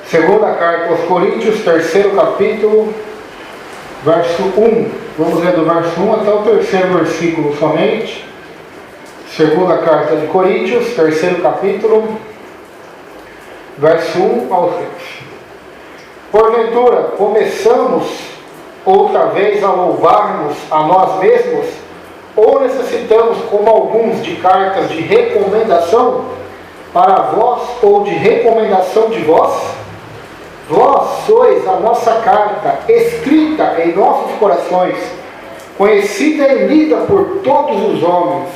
Segunda carta aos Coríntios, terceiro capítulo, verso 1. Vamos ler do verso 1 até o terceiro versículo somente. Segunda carta de Coríntios, terceiro capítulo, verso 1 ao 6. Porventura, começamos outra vez a louvar-nos a nós mesmos, ou necessitamos, como alguns, de cartas de recomendação para vós, ou de recomendação de vós? Vós sois a nossa carta, escrita em nossos corações, conhecida e lida por todos os homens,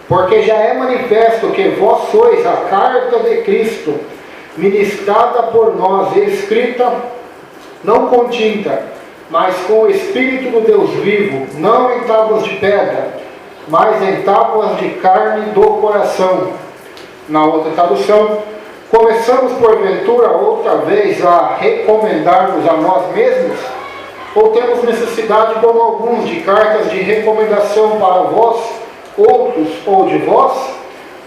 porque já é manifesto que vós sois a carta de Cristo, ministrada por nós e escrita, não com tinta, mas com o Espírito do Deus vivo, não em tábuas de pedra, mas em tábuas de carne do coração. Na outra tradução, começamos porventura outra vez a recomendar-nos a nós mesmos? Ou temos necessidade, como alguns, de cartas de recomendação para vós, outros ou de vós?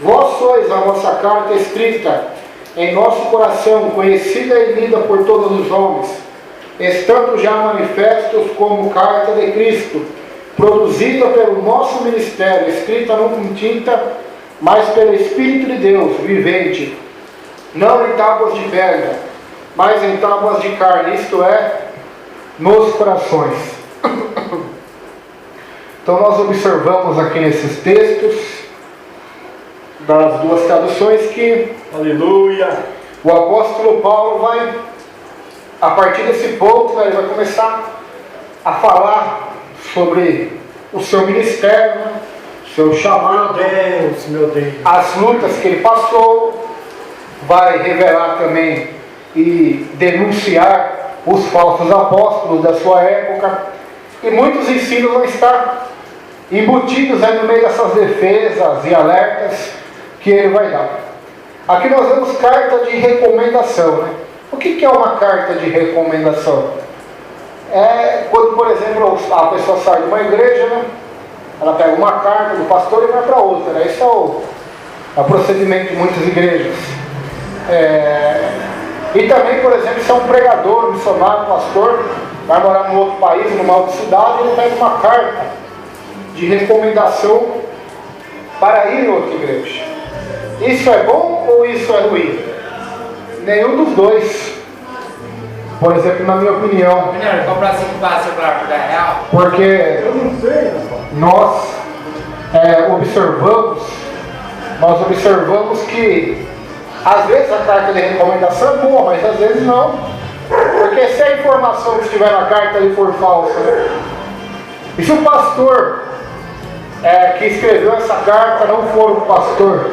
Vós sois a nossa carta escrita em nosso coração, conhecida e lida por todos os homens, estando já manifestos como carta de Cristo, produzida pelo nosso ministério, escrita não com tinta, mas pelo Espírito de Deus vivente, não em tábuas de pedra, mas em tábuas de carne, isto é, nos corações. Então nós observamos aqui nesses textos das duas traduções que, aleluia, o apóstolo Paulo vai, a partir desse ponto, ele vai começar a falar sobre o seu ministério, seu chamado, meu Deus, as lutas que ele passou, vai revelar também e denunciar os falsos apóstolos da sua época, e muitos ensinos vão estar embutidos aí no meio dessas defesas e alertas que ele vai dar. Aqui nós vemos carta de recomendação, né? O que é uma carta de recomendação? É quando, por exemplo, a pessoa sai de uma igreja, né? Ela pega uma carta do pastor e vai para outra, né? Esse é o procedimento de muitas igrejas. E também, por exemplo, se é um pregador, missionário, pastor, vai morar num outro país, numa outra cidade, ele pega uma carta de recomendação para ir em outra igreja. Isso é bom ou isso é ruim? Nenhum dos dois. Por exemplo, na minha opinião. Porque nós observamos que às vezes a carta de recomendação é boa, mas às vezes não. Porque se a informação que estiver na carta ali for falsa, né? E se o pastor que escreveu essa carta não for um pastor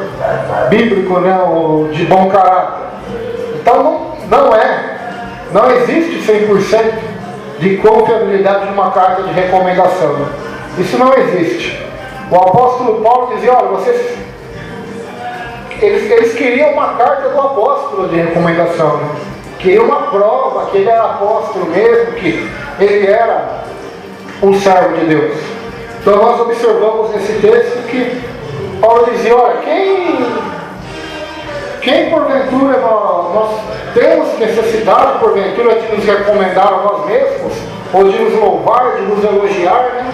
bíblico, né, ou de bom caráter, então não existe 100% de confiabilidade de uma carta de recomendação. Isso não existe. O apóstolo Paulo dizia, olha, eles queriam uma carta do apóstolo de recomendação, né? Queriam uma prova que ele era apóstolo mesmo, que ele era um servo de Deus. Então nós observamos nesse texto que Paulo dizia, olha, quem porventura nós temos necessidade porventura de nos recomendar a nós mesmos, ou de nos louvar, de nos elogiar, né?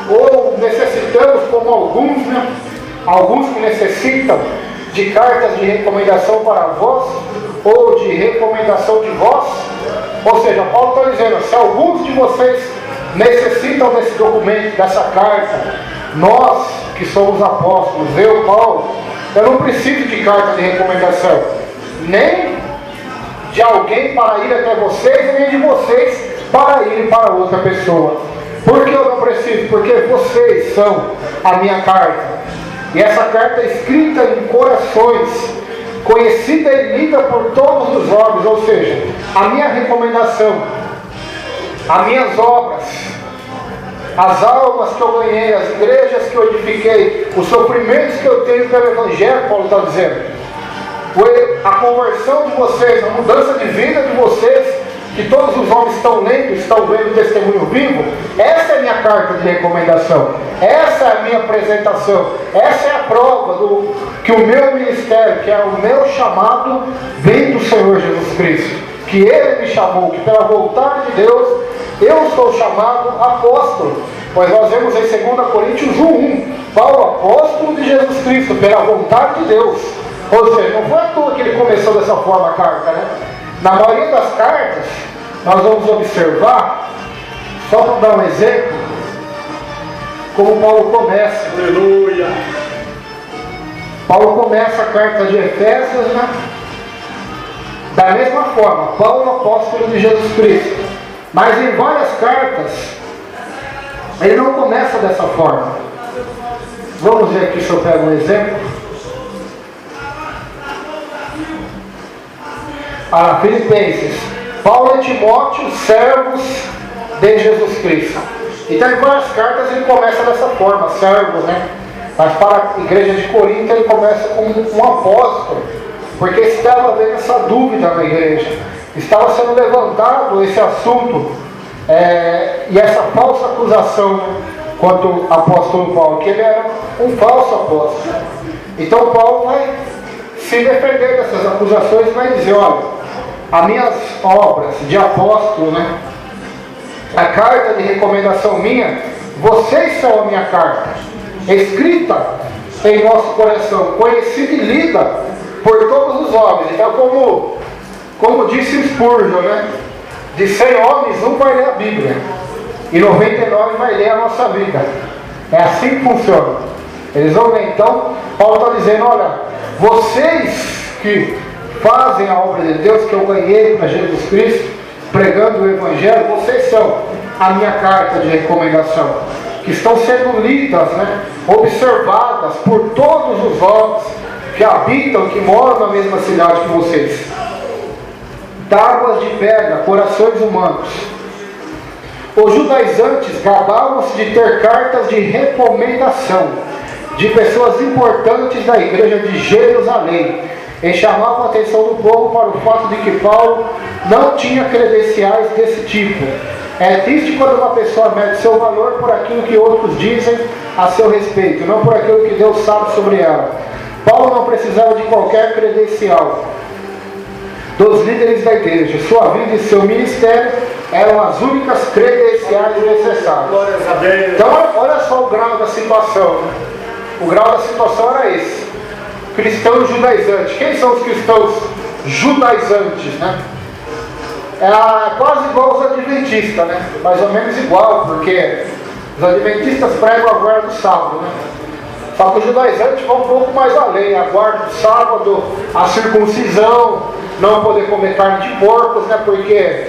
Ou necessitamos, como alguns, né? Alguns que necessitam de cartas de recomendação para vós, ou de recomendação de vós. Ou seja, Paulo está dizendo, se alguns de vocês necessitam desse documento, dessa carta, nós que somos apóstolos, eu, Paulo, eu não preciso de carta de recomendação, nem de alguém para ir até vocês, nem de vocês para ir para outra pessoa. Por que eu não preciso? Porque vocês são a minha carta. E essa carta é escrita em corações, conhecida e lida por todos os homens, ou seja, a minha recomendação, as minhas obras, as almas que eu ganhei, as igrejas que eu edifiquei, os sofrimentos que eu tenho pelo Evangelho, Paulo está dizendo, a conversão de vocês, a mudança de vida de vocês, que todos os homens estão lendo, estão vendo o testemunho vivo, essa é a minha carta de recomendação, essa é a minha apresentação, essa é a prova que o meu ministério, que é o meu chamado, vem do Senhor Jesus Cristo, que Ele me chamou, que pela vontade de Deus, eu sou chamado apóstolo. Pois nós vemos em 2 Coríntios 1:1, Paulo, apóstolo de Jesus Cristo, pela vontade de Deus. Ou seja, não foi à toa que ele começou dessa forma a carta, né? Na maioria das cartas, nós vamos observar, só para dar um exemplo, como Paulo começa. Aleluia! Paulo começa a carta de Efésios, né? Da mesma forma, Paulo, apóstolo de Jesus Cristo. Mas em várias cartas, ele não começa dessa forma. Vamos ver aqui se eu pego um exemplo. Filipenses. Paulo e Timóteo, servos de Jesus Cristo. Então em várias cartas ele começa dessa forma, servos, né? Mas para a igreja de Corinto ele começa como um apóstolo, porque estava havendo essa dúvida na igreja. Estava sendo levantado esse assunto e essa falsa acusação quanto ao apóstolo Paulo, que ele era um falso apóstolo. Então Paulo vai se defender dessas acusações e vai dizer, olha, as minhas obras de apóstolo, né, a carta de recomendação minha, vocês são a minha carta, escrita em nosso coração, conhecida e lida por todos os homens. Então como disse Spurgeon, né, de 100 homens, um vai ler a Bíblia e 99 vai ler a nossa vida. É assim que funciona. Eles vão ler. Então Paulo está dizendo, olha, vocês que fazem a obra de Deus que eu ganhei para Jesus Cristo, pregando o Evangelho, vocês são a minha carta de recomendação, que estão sendo lidas, né, observadas por todos os homens que habitam, que moram na mesma cidade que vocês. Tábuas de pedra, corações humanos. Os judaizantes gabavam-se de ter cartas de recomendação de pessoas importantes da igreja de Jerusalém, e chamavam a atenção do povo para o fato de que Paulo não tinha credenciais desse tipo. É triste quando uma pessoa mede seu valor por aquilo que outros dizem a seu respeito, não por aquilo que Deus sabe sobre ela. Paulo não precisava de qualquer credencial dos líderes da igreja. Sua vida e seu ministério eram as únicas credenciais necessárias. Então olha só o grau da situação, né? O grau da situação era esse. Cristãos judaizantes. Quem são os cristãos judaizantes, né? É quase igual aos adventistas, né? Mais ou menos igual, porque os adventistas pregam a guarda do sábado, né? Só que os judaizantes vão um pouco mais além. A guarda do sábado, a circuncisão, não poder comer carne de porcos, né? Porque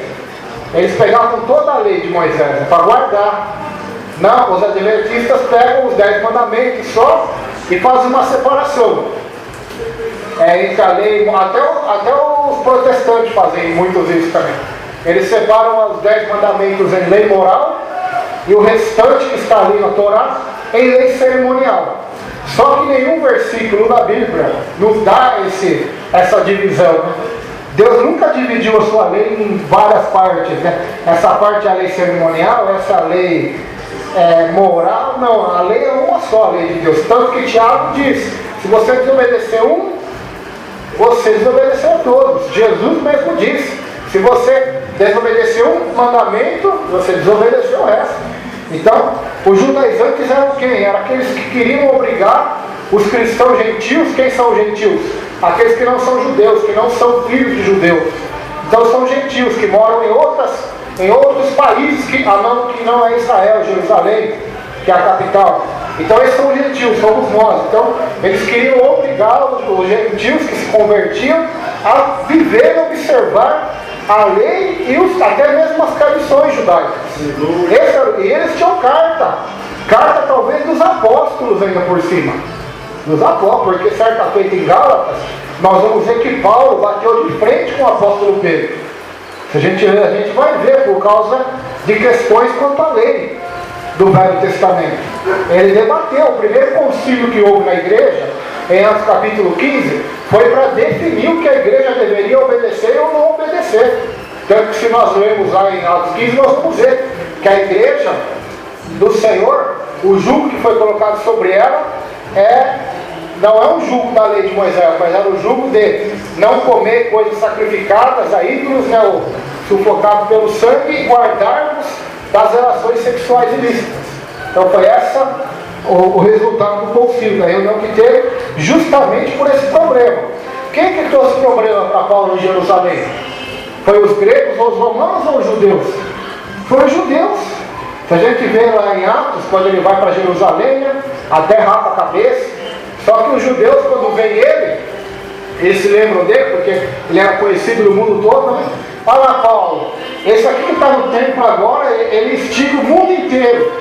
eles pegavam toda a lei de Moisés, né, para guardar. Não, os adventistas pegam os 10 mandamentos só e fazem uma separação entre a lei, até os protestantes fazem muitos isso também. Eles separam os 10 mandamentos em lei moral e o restante que está ali na Torá em lei cerimonial. Só que nenhum versículo da Bíblia nos dá essa divisão, né? Deus nunca dividiu a sua lei em várias partes, né? Essa parte é a lei cerimonial, essa é a lei moral. Não, a lei é uma só, a lei de Deus. Tanto que Tiago diz, se você desobedecer um, você desobedeceu a todos. Jesus mesmo disse, se você desobedecer um mandamento, você desobedeceu o resto. Então, os judaizantes eram quem? Eram aqueles que queriam obrigar os cristãos gentios. Quem são os gentios? Aqueles que não são judeus, que não são filhos de judeus. Então são gentios que moram em outros países que não é Israel, Jerusalém, que é a capital. Então esses são os gentios, somos nós. Então eles queriam obrigar os gentios que se convertiam a viver e observar a lei e até mesmo as tradições judaicas. E eles tinham carta talvez dos apóstolos ainda por cima. Dos apóstolos, porque certa feita em Gálatas, nós vamos ver que Paulo bateu de frente com o apóstolo Pedro. Se a gente ler, a gente vai ver por causa de questões quanto à lei do Velho Testamento. Ele debateu. O primeiro concílio que houve na igreja, em Atos capítulo 15, foi para definir o que a igreja deveria obedecer ou não obedecer. Tanto que se nós lemos lá em Atos 15, nós vamos ver que a igreja do Senhor, o jugo que foi colocado sobre ela, não é um jugo da lei de Moisés, mas era o jugo de não comer coisas sacrificadas a ídolos, né, ou sufocado pelo sangue, e guardarmos das relações sexuais ilícitas. Então foi essa o resultado do concílio, da reunião que teve, justamente por esse problema. Quem que trouxe problema para Paulo em Jerusalém? Foi os gregos ou os romanos ou os judeus? Foram os judeus. Se a gente vê lá em Atos, quando ele vai para Jerusalém, até rapa a cabeça. Só que os judeus, quando veem ele, eles se lembram dele, porque ele era conhecido no mundo todo, né? Olha lá, Paulo, esse aqui que está no templo agora, ele instiga o mundo inteiro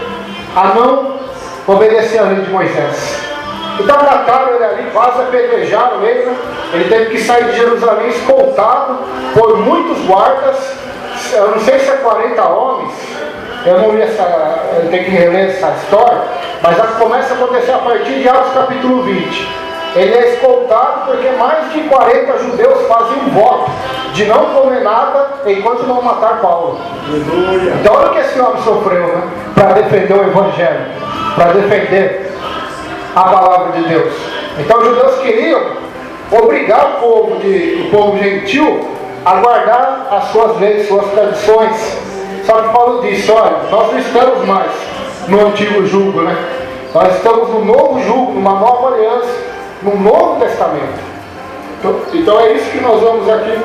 a não obedecer a lei de Moisés. Então mataram ele ali, quase apedrejaram ele, né? Ele teve que sair de Jerusalém escoltado por muitos guardas, eu não sei se é 40 homens, eu não li eu tenho que reler essa história, mas começa a acontecer a partir de Atos capítulo 20. Ele é escoltado porque mais de 40 judeus fazem um voto de não comer nada enquanto não matar Paulo. Então olha o que esse homem sofreu, né? Para defender o Evangelho, para defender a palavra de Deus. Então os judeus queriam obrigar o povo gentil a guardar as suas leis, suas tradições. Só que Paulo disse, olha, nós não estamos mais no antigo jugo, né? Nós estamos no novo jugo, numa nova aliança, no Novo Testamento. Então é isso que nós vamos aqui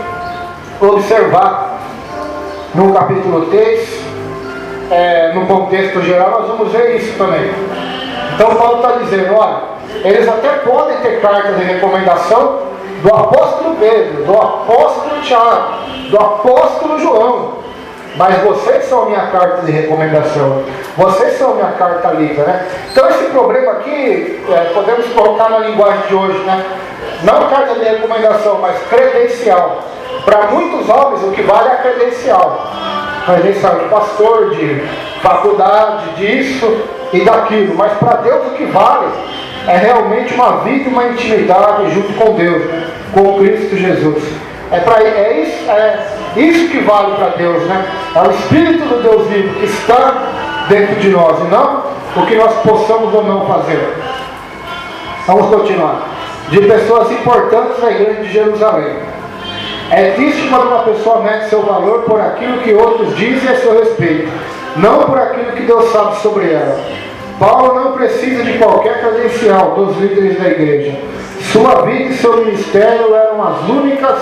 observar no capítulo 3, no contexto geral, nós vamos ver isso também. Então Paulo está dizendo, olha, eles até podem ter cartas de recomendação do apóstolo Pedro, do apóstolo Tiago, do apóstolo João, mas vocês são a minha carta de recomendação, vocês são a minha carta livre, né? Então esse problema aqui, podemos colocar na linguagem de hoje, né? Não carta de recomendação, mas credencial. Para muitos homens o que vale é a credencial de pastor, de faculdade, disso e daquilo, mas para Deus o que vale é realmente uma vida e uma intimidade junto com Deus, com Cristo Jesus. É isso que vale para Deus, né? É o Espírito do Deus vivo que está dentro de nós, e não o que nós possamos ou não fazer. Vamos continuar. De pessoas importantes na igreja de Jerusalém. É triste quando uma pessoa mede seu valor por aquilo que outros dizem a seu respeito, não por aquilo que Deus sabe sobre ela. Paulo não precisa de qualquer credencial dos líderes da igreja. Sua vida e seu ministério eram as únicas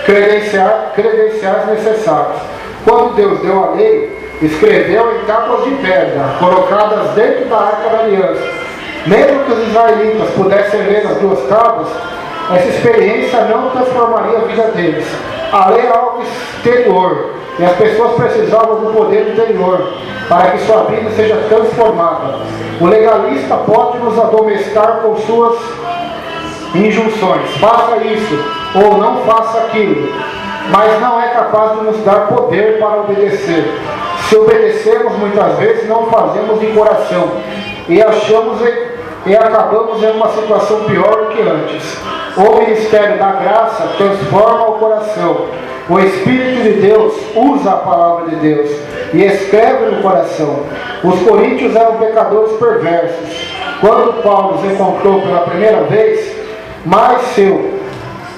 credenciais necessárias. Quando Deus deu a lei, escreveu em tábuas de pedra, colocadas dentro da arca da aliança. Mesmo que os israelitas pudessem ler as duas tábuas, essa experiência não transformaria a vida deles. A lei era algo exterior, e as pessoas precisavam do poder interior para que sua vida seja transformada. O legalista pode nos admoestar com suas injunções: faça isso ou não faça aquilo, mas não é capaz de nos dar poder para obedecer. Se obedecemos, muitas vezes não fazemos de coração e acabamos em uma situação pior do que antes. O ministério da graça transforma o coração. O Espírito de Deus usa a palavra de Deus e escreve no coração. Os coríntios eram pecadores perversos. Quando Paulo os encontrou pela primeira vez, mas seu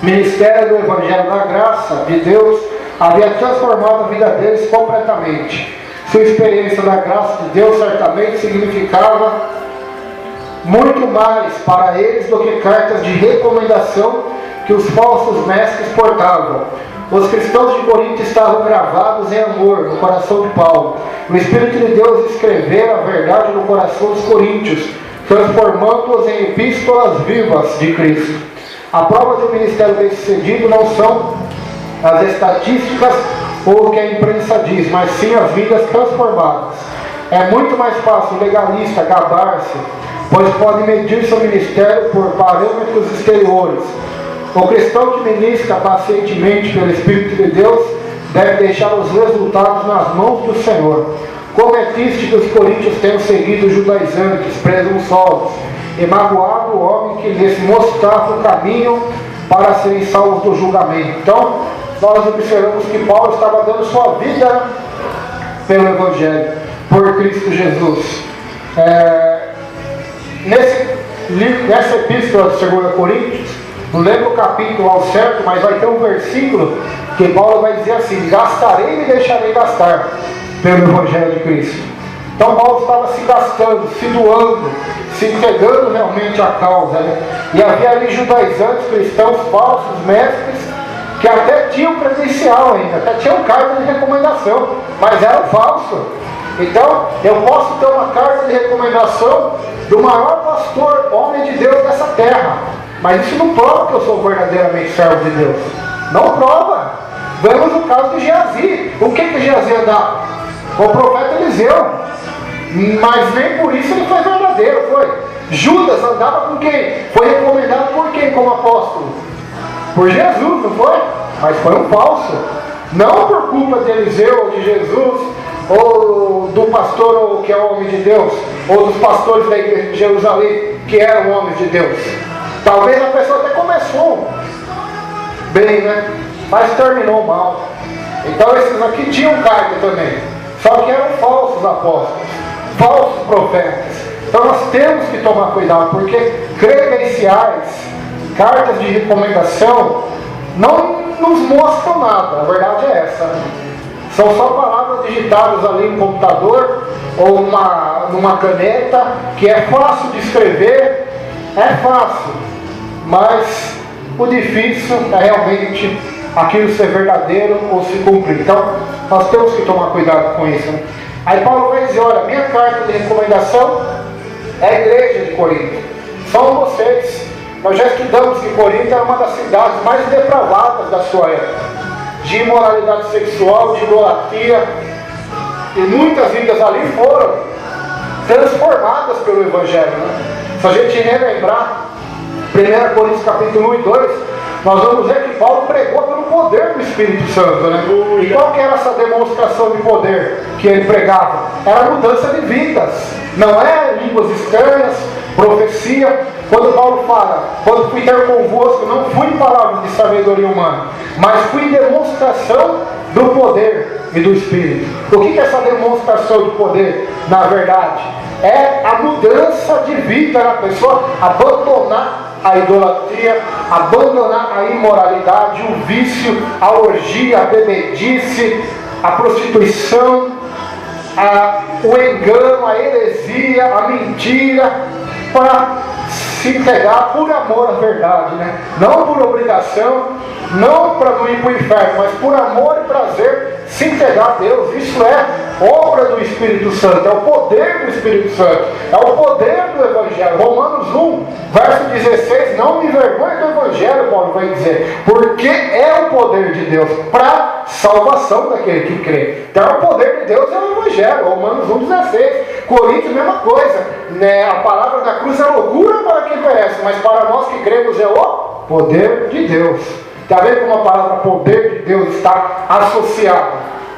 ministério do Evangelho da graça de Deus havia transformado a vida deles completamente. Sua experiência da graça de Deus certamente significava muito mais para eles do que cartas de recomendação que os falsos mestres portavam. Os cristãos de Corinto estavam gravados em amor no coração de Paulo. O Espírito de Deus escreveu a verdade no coração dos coríntios, transformando-os em epístolas vivas de Cristo. A prova de um ministério bem-sucedido não são as estatísticas ou o que a imprensa diz, mas sim as vidas transformadas. É muito mais fácil o legalista gabar-se, pois pode medir seu ministério por parâmetros exteriores. O cristão que ministra pacientemente pelo Espírito de Deus deve deixar os resultados nas mãos do Senhor. Como é triste que os coríntios tenham seguido os judaizantes, presunçosos, e magoado o homem que lhes mostrava o caminho para serem salvos do julgamento. Então, nós observamos que Paulo estava dando sua vida pelo Evangelho, por Cristo Jesus. Nessa epístola de 2 Coríntios, não lembro o capítulo ao certo, mas vai ter um versículo que Paulo vai dizer assim: gastarei e me deixarei gastar pelo Evangelho de Cristo. Então Paulo estava se gastando, se doando, se entregando realmente à causa, né? E havia ali judaizantes, cristãos falsos, mestres, que até tinham credencial ainda, até tinham carta de recomendação, mas eram falsos. Então, eu posso ter uma carta de recomendação do maior pastor, homem de Deus dessa terra, mas isso não prova que eu sou verdadeiramente servo de Deus. Não prova. Vemos o caso de Geazi. O que Geazi andava? O profeta Eliseu. Mas nem por isso ele foi verdadeiro, foi. Judas andava com quem? Foi recomendado por quem como apóstolo? Por Jesus, não foi? Mas foi um falso. Não por culpa de Eliseu ou de Jesus, ou do pastor que é o homem de Deus, ou dos pastores da igreja de Jerusalém que eram homens de Deus. Talvez a pessoa até começou bem, né? Mas terminou mal. Então esses aqui tinham carta também, só que eram falsos apóstolos, falsos profetas. Então nós temos que tomar cuidado, porque credenciais, cartas de recomendação, não nos mostram nada. A verdade é essa, né? São só palavras digitadas ali no computador ou numa caneta, que é fácil de escrever, é fácil, mas o difícil é realmente aquilo ser verdadeiro ou se cumprir. Então nós temos que tomar cuidado com isso, né? Aí Paulo vai dizer: olha, minha carta de recomendação é a igreja de Corinto, são vocês. Nós já estudamos que Corinto era uma das cidades mais depravadas da sua época, de imoralidade sexual, de idolatria, e muitas vidas ali foram transformadas pelo Evangelho, né? Se a gente relembrar 1 Coríntios capítulo 1 e 2, nós vamos ver que Paulo pregou pelo poder do Espírito Santo, né? E qual que era essa demonstração de poder que ele pregava? Era a mudança de vidas, não é línguas estranhas, profecia. Quando Paulo fala: quando fui ter convosco, não fui em palavras de sabedoria humana, mas fui em demonstração do poder e do Espírito. O que é essa demonstração de poder? Na verdade, é a mudança de vida na pessoa, abandonar a idolatria, abandonar a imoralidade, o vício, a orgia, a bebedice, a prostituição, o engano, a heresia, a mentira, para se entregar por amor à verdade, né? Não por obrigação, não para não ir para o inferno, mas por amor e prazer, se entregar a Deus. Isso é obra do Espírito Santo, é o poder do Espírito Santo, é o poder do Evangelho. Romanos 1, verso 16: não me envergonhe do Evangelho, Paulo vai dizer, porque é o poder de Deus para salvação daquele que crê. Então o poder de Deus é o Evangelho. Romanos 1, 16. Coríntios, mesma coisa, né? A palavra da cruz é loucura para quem conhece, mas para nós que cremos é o poder de Deus. Está vendo como a palavra poder de Deus está associada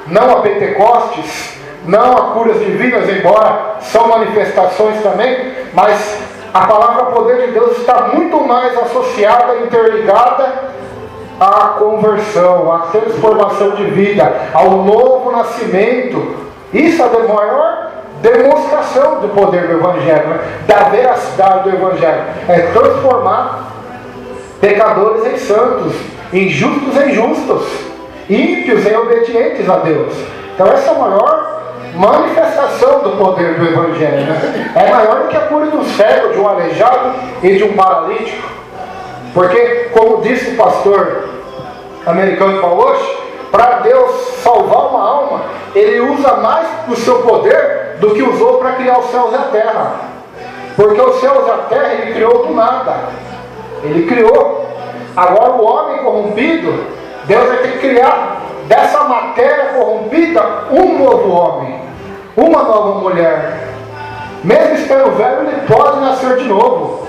não a Pentecostes, não a curas divinas, embora são manifestações também, mas a palavra poder de Deus está muito mais associada, interligada à conversão, à transformação de vida, ao novo nascimento. Isso é a maior demonstração do poder do Evangelho, né? Da veracidade do Evangelho. É transformar pecadores em santos, injustos em justos, ímpios em obedientes a Deus. Então essa é a maior manifestação do poder do Evangelho, né? É maior do que a cura de um cego, de um aleijado e de um paralítico. Porque, como disse o pastor americano Paul Washer, para Deus salvar uma alma, Ele usa mais o seu poder do que usou para criar os céus e a terra. Porque os céus e a terra Ele criou do nada. Ele criou. Agora o homem corrompido, Deus vai ter que criar dessa matéria corrompida um novo homem, uma nova mulher. Mesmo estando velho, ele pode nascer de novo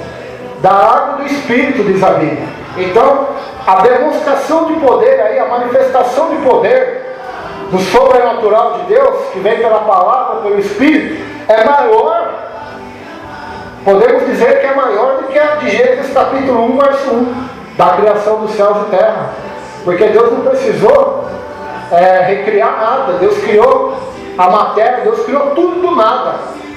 da água do Espírito, diz a Bíblia. Então a demonstração de poder aí, a manifestação de poder do sobrenatural de Deus, que vem pela palavra, pelo Espírito, é maior. Podemos dizer que é maior do que a de Gênesis capítulo 1, verso 1, da criação dos céus e terra. Porque Deus não precisou recriar nada. Deus criou a matéria, Deus criou tudo do nada.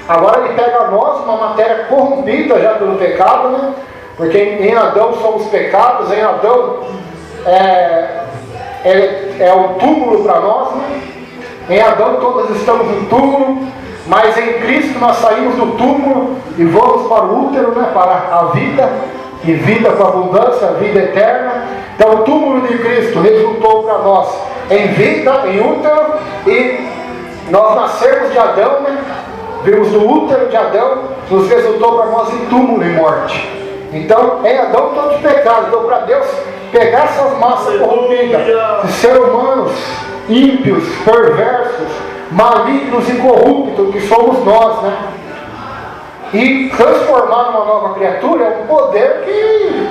Agora Ele pega a nós, uma matéria corrompida já pelo pecado, né? Porque em Adão somos pecados, em Adão é o túmulo para nós, né? Em Adão todos estamos no túmulo, mas em Cristo nós saímos do túmulo e vamos para o útero, né? Para a vida, e vida com abundância, a vida eterna. Então o túmulo de Cristo resultou para nós em vida, em útero, e nós nascemos de Adão, né? Vimos do útero de Adão, nos resultou para nós em túmulo e morte. Então, em Adão todos pecados. Então, para Deus pegar essas massas corrompidas, de seres humanos ímpios, perversos, malignos e corruptos, que somos nós, né? E transformar numa nova criatura é um poder que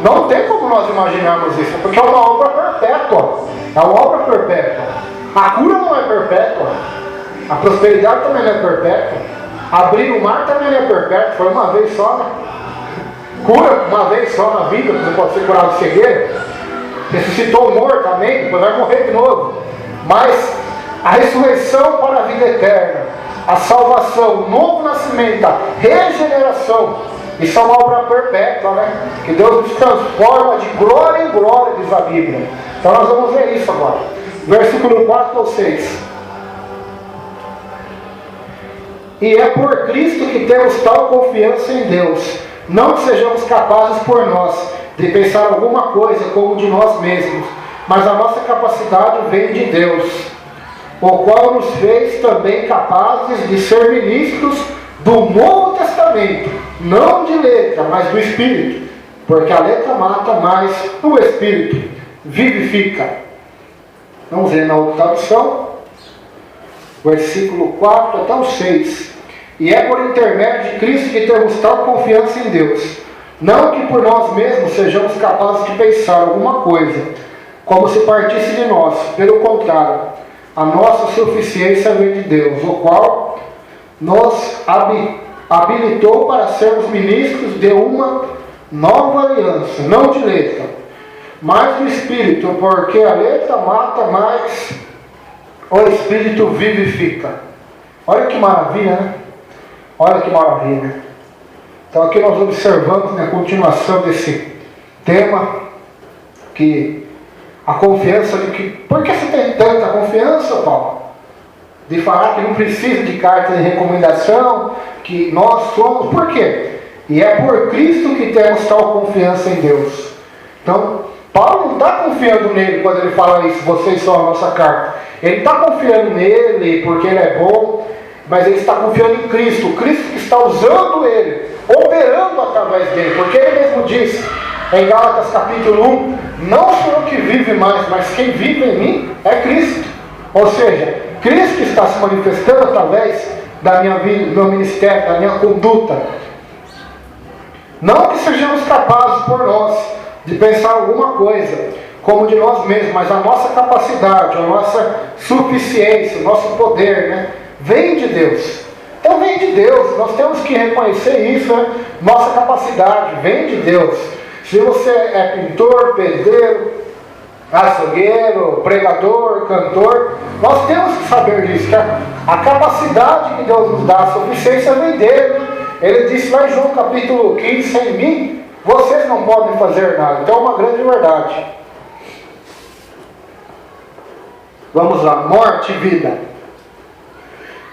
não tem como nós imaginarmos isso, porque é uma obra perpétua. É uma obra perpétua. A cura não é perpétua. A prosperidade também não é perpétua. Abrir o mar também não é perpétuo. Foi uma vez só, né? Cura uma vez só na vida, você pode ser curado de cegueira. Ressuscitou o morto, amém? Depois vai morrer de novo. Mas a ressurreição para a vida eterna, a salvação, o novo nascimento, a regeneração, isso é uma obra perpétua, né? Que Deus nos transforma de glória em glória, diz a Bíblia. Então nós vamos ver isso agora. Versículo 4 ou 6. E é por Cristo que temos tal confiança em Deus. Não que sejamos capazes por nós de pensar alguma coisa como de nós mesmos, mas a nossa capacidade vem de Deus, o qual nos fez também capazes de ser ministros do Novo Testamento, não de letra, mas do Espírito, porque a letra mata, mas o Espírito vivifica. Vamos ver na outra tradução, versículo 4 até o 6. E é por intermédio de Cristo que temos tal confiança em Deus. Não que por nós mesmos sejamos capazes de pensar alguma coisa, como se partisse de nós. Pelo contrário, a nossa suficiência vem de Deus, o qual nos habilitou para sermos ministros de uma nova aliança, não de letra, mas do Espírito, porque a letra mata, mas o Espírito vivifica. Olha que maravilha, né? Olha que maravilha. Então aqui nós observamos na continuação desse tema que a confiança de que... Por que você tem tanta confiança, Paulo? De falar que não precisa de carta de recomendação, que nós somos... Por quê? E é por Cristo que temos tal confiança em Deus. Então, Paulo não está confiando nele quando ele fala isso, vocês são a nossa carta. Ele está confiando nele porque ele é bom, mas ele está confiando em Cristo. O Cristo que está usando ele, operando através dele. Porque ele mesmo diz em Gálatas capítulo 1, não sou eu que vive mais, mas quem vive em mim é Cristo. Ou seja, Cristo está se manifestando através da minha vida, do meu ministério, da minha conduta. Não que sejamos capazes por nós de pensar alguma coisa como de nós mesmos, mas a nossa capacidade, a nossa suficiência, o nosso poder, né, vem de Deus. Então vem de Deus, nós temos que reconhecer isso, né? Nossa capacidade vem de Deus. Se você é pintor, pedreiro, açougueiro, pregador, cantor, nós temos que saber disso, que a capacidade que Deus nos dá, a suficiência vem dele. Ele disse lá em João capítulo 15, sem mim, vocês não podem fazer nada. Então é uma grande verdade. Vamos lá, morte e vida.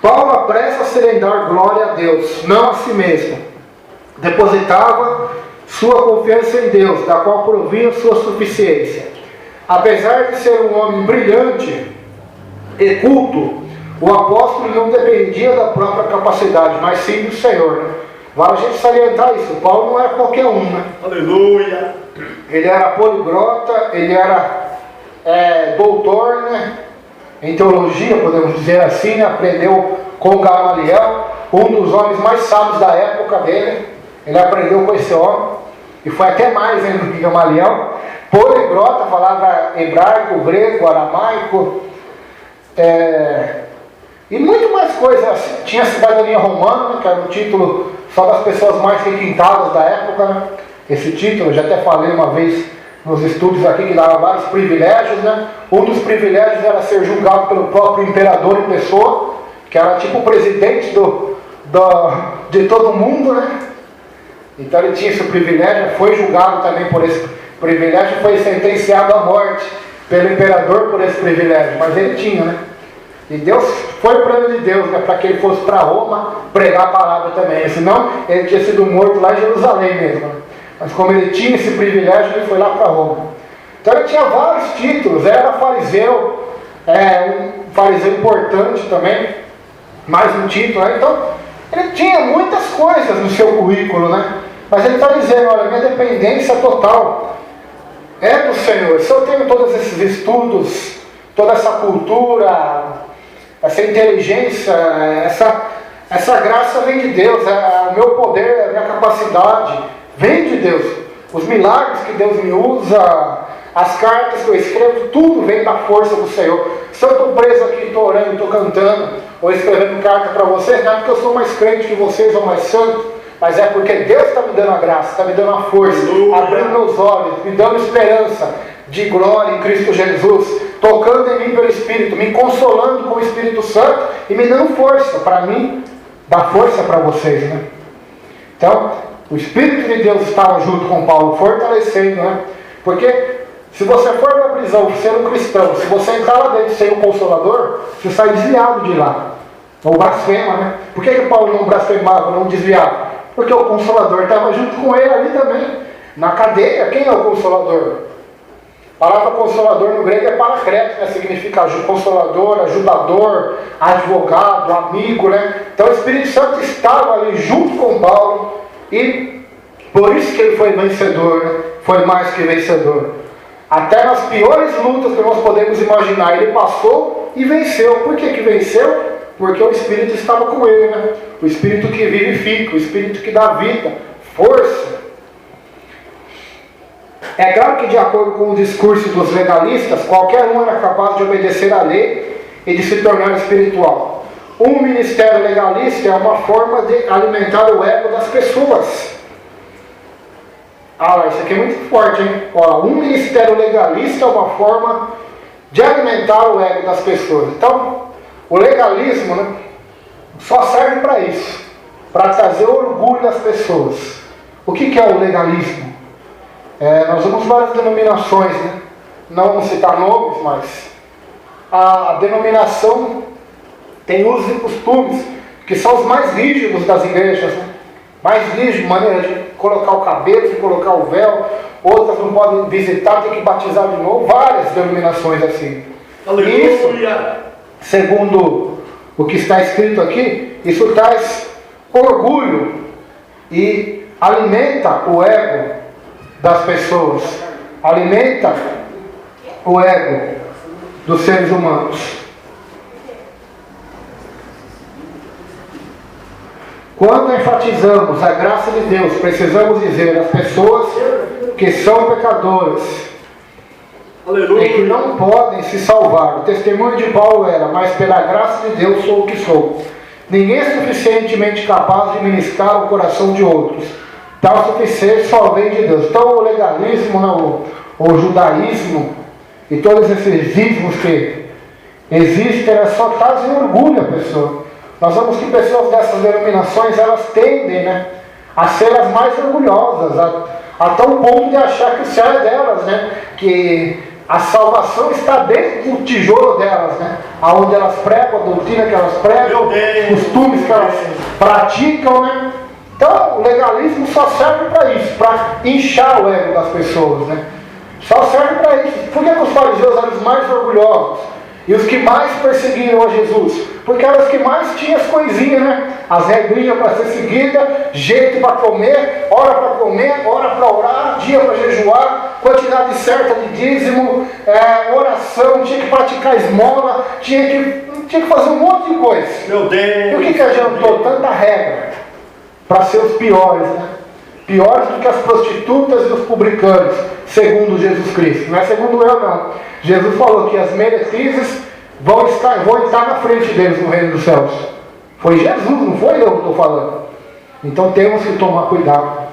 Paulo apressa-se em dar glória a Deus, não a si mesmo. Depositava sua confiança em Deus, da qual provinha sua suficiência. Apesar de ser um homem brilhante e culto, o apóstolo não dependia da própria capacidade, mas sim do Senhor, né? Vale a gente salientar isso. Paulo não era qualquer um, né? Aleluia! Ele era poliglota, ele era doutor, né? Em teologia, podemos dizer assim, né? Aprendeu com Gamaliel, um dos homens mais sábios da época dele. Ele aprendeu com esse homem, e foi até mais ainda do que Gamaliel. Poliglota, falava hebraico, grego, aramaico, e muito mais coisas. Tinha cidadania romana, né, que era um título só das pessoas mais requintadas da época, né? Esse título, eu já até falei uma vez nos estudos aqui, que dava vários privilégios, né? Um dos privilégios era ser julgado pelo próprio imperador em pessoa, que era tipo o presidente de todo mundo, né? Então ele tinha esse privilégio, foi julgado também por esse privilégio, foi sentenciado à morte pelo imperador por esse privilégio, mas ele tinha, né? E Deus, foi o plano de Deus, né, para que ele fosse para Roma pregar a palavra também, senão ele tinha sido morto lá em Jerusalém mesmo, né? Mas como ele tinha esse privilégio, ele foi lá para Roma. Então ele tinha vários títulos, era fariseu, um fariseu importante também, mais um título, né? Então ele tinha muitas coisas no seu currículo, né? Mas ele está dizendo, olha, minha dependência total é do Senhor. Se eu tenho todos esses estudos, toda essa cultura, essa inteligência, essa graça vem de Deus, o meu poder, a minha capacidade vem de Deus. Os milagres que Deus me usa, as cartas que eu escrevo, tudo vem da força do Senhor. Se eu estou preso aqui, estou orando, estou cantando, ou escrevendo carta para vocês, não é porque eu sou mais crente que vocês ou mais santo, mas é porque Deus está me dando a graça, está me dando a força, abrindo meus olhos, me dando esperança de glória em Cristo Jesus, tocando em mim pelo Espírito, me consolando com o Espírito Santo e me dando força para mim, dar força para vocês, né? Então, o Espírito de Deus estava junto com Paulo, fortalecendo, né? Porque se você for na prisão sendo um cristão, se você entrar lá dentro sem um consolador, você sai desviado de lá. Ou blasfema, né? Por que Paulo não blasfemava, não desviava? Porque o Consolador estava junto com ele ali também. Na cadeia, quem é o Consolador? A palavra Consolador no grego é paracleto, né? Significa consolador, ajudador, advogado, amigo, né? Então o Espírito Santo estava ali junto com Paulo e por isso que ele foi vencedor, né? Foi mais que vencedor. Até nas piores lutas que nós podemos imaginar, ele passou e venceu. Por que venceu? Porque o Espírito estava com ele, né? O Espírito que vivifica, o Espírito que dá vida, força. É claro que, de acordo com o discurso dos legalistas, qualquer um era capaz de obedecer à lei e de se tornar espiritual. Um ministério legalista é uma forma de alimentar o ego das pessoas. Isso aqui é muito forte, hein? Um ministério legalista é uma forma de alimentar o ego das pessoas. Então, o legalismo, né, só serve para isso, para trazer orgulho das pessoas. O que é o legalismo? Nós vemos várias denominações, né? Não vamos citar nomes, mas a denominação tem usos e costumes que são os mais rígidos das igrejas, né? Mais rígido, maneira de colocar o cabelo, de colocar o véu, outras não podem visitar, tem que batizar de novo, várias denominações assim. Aleluia! Isso, segundo o que está escrito aqui, isso traz orgulho e alimenta o ego das pessoas, alimenta o ego dos seres humanos. Quando enfatizamos a graça de Deus, precisamos dizer às pessoas que são pecadoras, aleluia, e que não podem se salvar. O testemunho de Paulo era: mas pela graça de Deus sou o que sou. Ninguém é suficientemente capaz de ministrar o coração de outros. Tal suficiência só vem de Deus. Então o legalismo, né, o judaísmo e todos esses ismos que existem, só trazem orgulho à pessoa. Nós vemos que pessoas dessas denominações, elas tendem, né, a ser as mais orgulhosas, até o ponto de achar que o céu é delas, né, que a salvação está dentro do tijolo delas, né, aonde elas pregam, a doutrina que elas pregam, os costumes que elas praticam, né. Então o legalismo só serve para isso, para inchar o ego das pessoas, né. Só serve para isso. Por que os fariseus eram os mais orgulhosos? E os que mais perseguiram a Jesus? Porque eram os que mais tinham as coisinhas, né? As regrinhas para ser seguida, jeito para comer, hora para orar, dia para jejuar, quantidade certa de dízimo, oração, tinha que praticar esmola, tinha que fazer um monte de coisa. Meu Deus! E o que adiantou? Tanta regra para ser os piores, né? Piores do que as prostitutas e os publicanos, segundo Jesus Cristo. Não é segundo eu, não. Jesus falou que as meretrizes vão estar na frente deles no reino dos céus. Foi Jesus, não foi eu que estou falando. Então temos que tomar cuidado.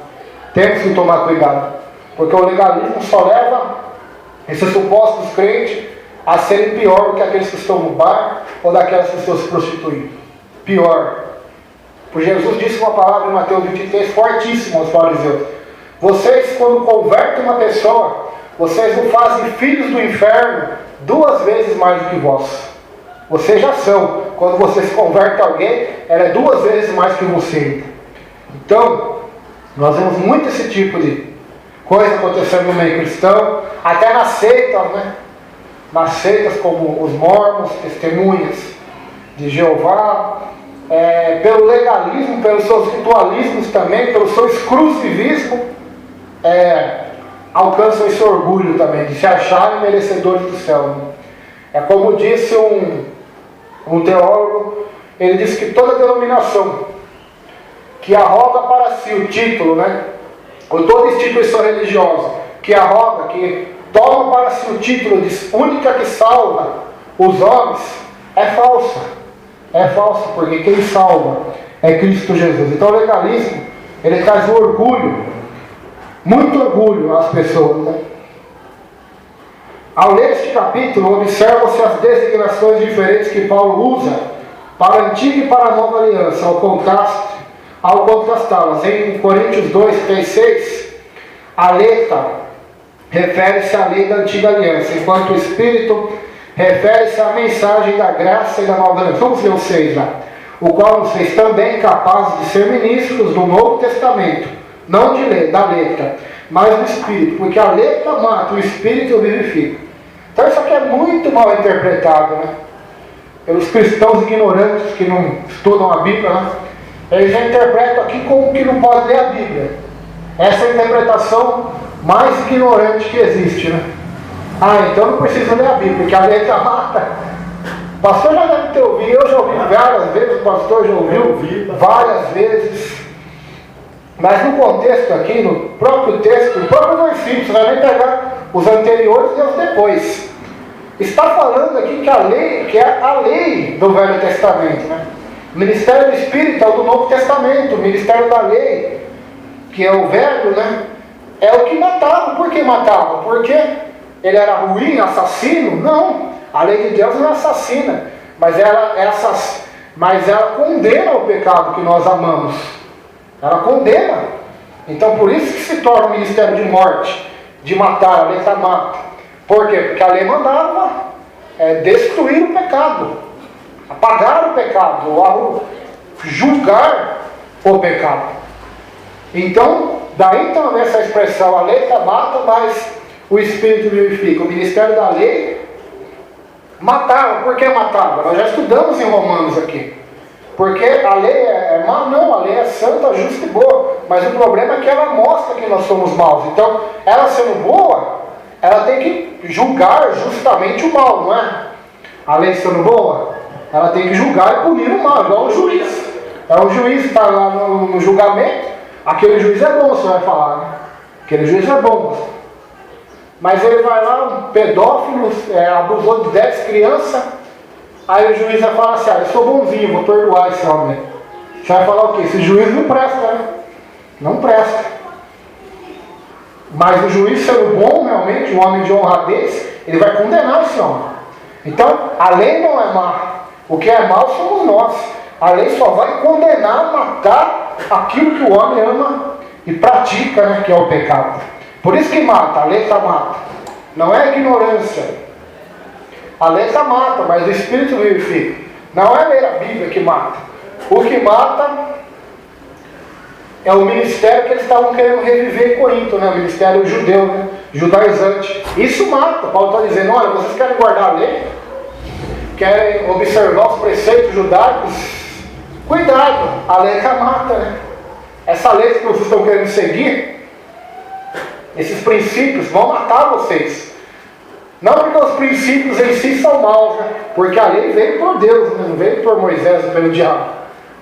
Temos que tomar cuidado. Porque o legalismo só leva esses supostos crentes a serem pior do que aqueles que estão no bar ou daquelas que estão se prostituindo. Pior. Porque Jesus disse uma palavra em Mateus 23 fortíssima aos fariseus. Vocês, quando convertem uma pessoa, vocês não fazem filhos do inferno 2 vezes mais do que vós. Vocês já são. Quando vocês convertem alguém, ela é 2 vezes mais que você. Então, nós vemos muito esse tipo de coisa acontecendo no meio cristão, até nas seitas, né? Nas seitas como os mormons, testemunhas de Jeová, pelo legalismo, pelos seus ritualismos também, pelo seu exclusivismo, alcançam esse orgulho também, de se acharem merecedores do céu. Né? É como disse um teólogo, ele disse que toda denominação que arroga para si o título, né? Ou toda instituição religiosa que arroga, que toma para si o título de única que salva os homens, é falsa. É falsa, porque quem salva é Cristo Jesus. Então o legalismo, ele traz um orgulho, muito orgulho às pessoas. Né? Ao ler este capítulo, observam-se as designações diferentes que Paulo usa para a antiga e para a nova aliança, ao contrastá-las. Em Coríntios 2, 3, 6, a letra refere-se à lei da antiga aliança, enquanto o Espírito refere-se à mensagem da graça e da nova aliança. Vamos ler o 6 lá. O qual nos fez também capazes de ser ministros do Novo Testamento, não da letra, mas do Espírito, porque a letra mata, o Espírito vivifica. Então isso aqui é muito mal interpretado, né? Pelos cristãos ignorantes que não estudam a Bíblia, né? Eles já interpretam aqui como que não pode ler a Bíblia. Essa é a interpretação mais ignorante que existe, né? Então não precisa ler a Bíblia, porque a letra mata. O pastor já deve ter ouvido, eu já ouvi várias vezes, o pastor já ouviu várias vezes. Mas no contexto aqui, no próprio texto, no próprio versículo, você vai nem pegar os anteriores e os depois. Está falando aqui que a lei, que é a lei do Velho Testamento, né? O ministério do Espírito é o do Novo Testamento, o ministério da lei, que é o velho, né? É o que matava. Por que matava? Porque ele era ruim, assassino? Não. A lei de Deus não é assassina, mas ela condena o pecado que nós amamos. Ela condena. Então por isso que se torna um ministério de morte, de matar, a letra mata. Por quê? Porque a lei mandava destruir o pecado, apagar o pecado, julgar o pecado. Então, daí então essa expressão, a letra mata, mas o Espírito vivifica. O ministério da lei matava. Por que matava? Nós já estudamos em Romanos aqui. Porque a lei é má? Não, a lei é santa, justa e boa. Mas o problema é que ela mostra que nós somos maus. Então, ela sendo boa, ela tem que julgar justamente o mal, não é? A lei sendo boa, ela tem que julgar e punir o mal, igual o juiz. O juiz está lá no julgamento, aquele juiz é bom, você vai falar, né? Aquele juiz é bom. Mas ele vai lá, um pedófilo, abusou de 10 crianças, aí o juiz vai falar assim, eu sou bonzinho, vou perdoar esse homem. Você vai falar o quê? Esse juiz não presta, né? Não presta. Mas o juiz sendo bom realmente, um homem de honradez, ele vai condenar esse homem. Então, a lei não é má. O que é mal somos nós. A lei só vai condenar, matar aquilo que o homem ama e pratica, né, que é o pecado. Por isso que mata, a letra mata. Não é ignorância. A letra mata, mas o Espírito vivifica. Não é ler a Bíblia que mata. O que mata é o ministério que eles estavam querendo reviver em Corinto, né? O ministério judeu, né? Judaizante. Isso mata. Paulo está dizendo, olha, vocês querem guardar a lei? Querem observar os preceitos judaicos? Cuidado, a letra mata, né? Essa lei que vocês estão querendo seguir, esses princípios vão matar vocês. Não porque os princípios em si são maus, né? Porque a lei veio por Deus, né? Não veio por Moisés ou pelo diabo.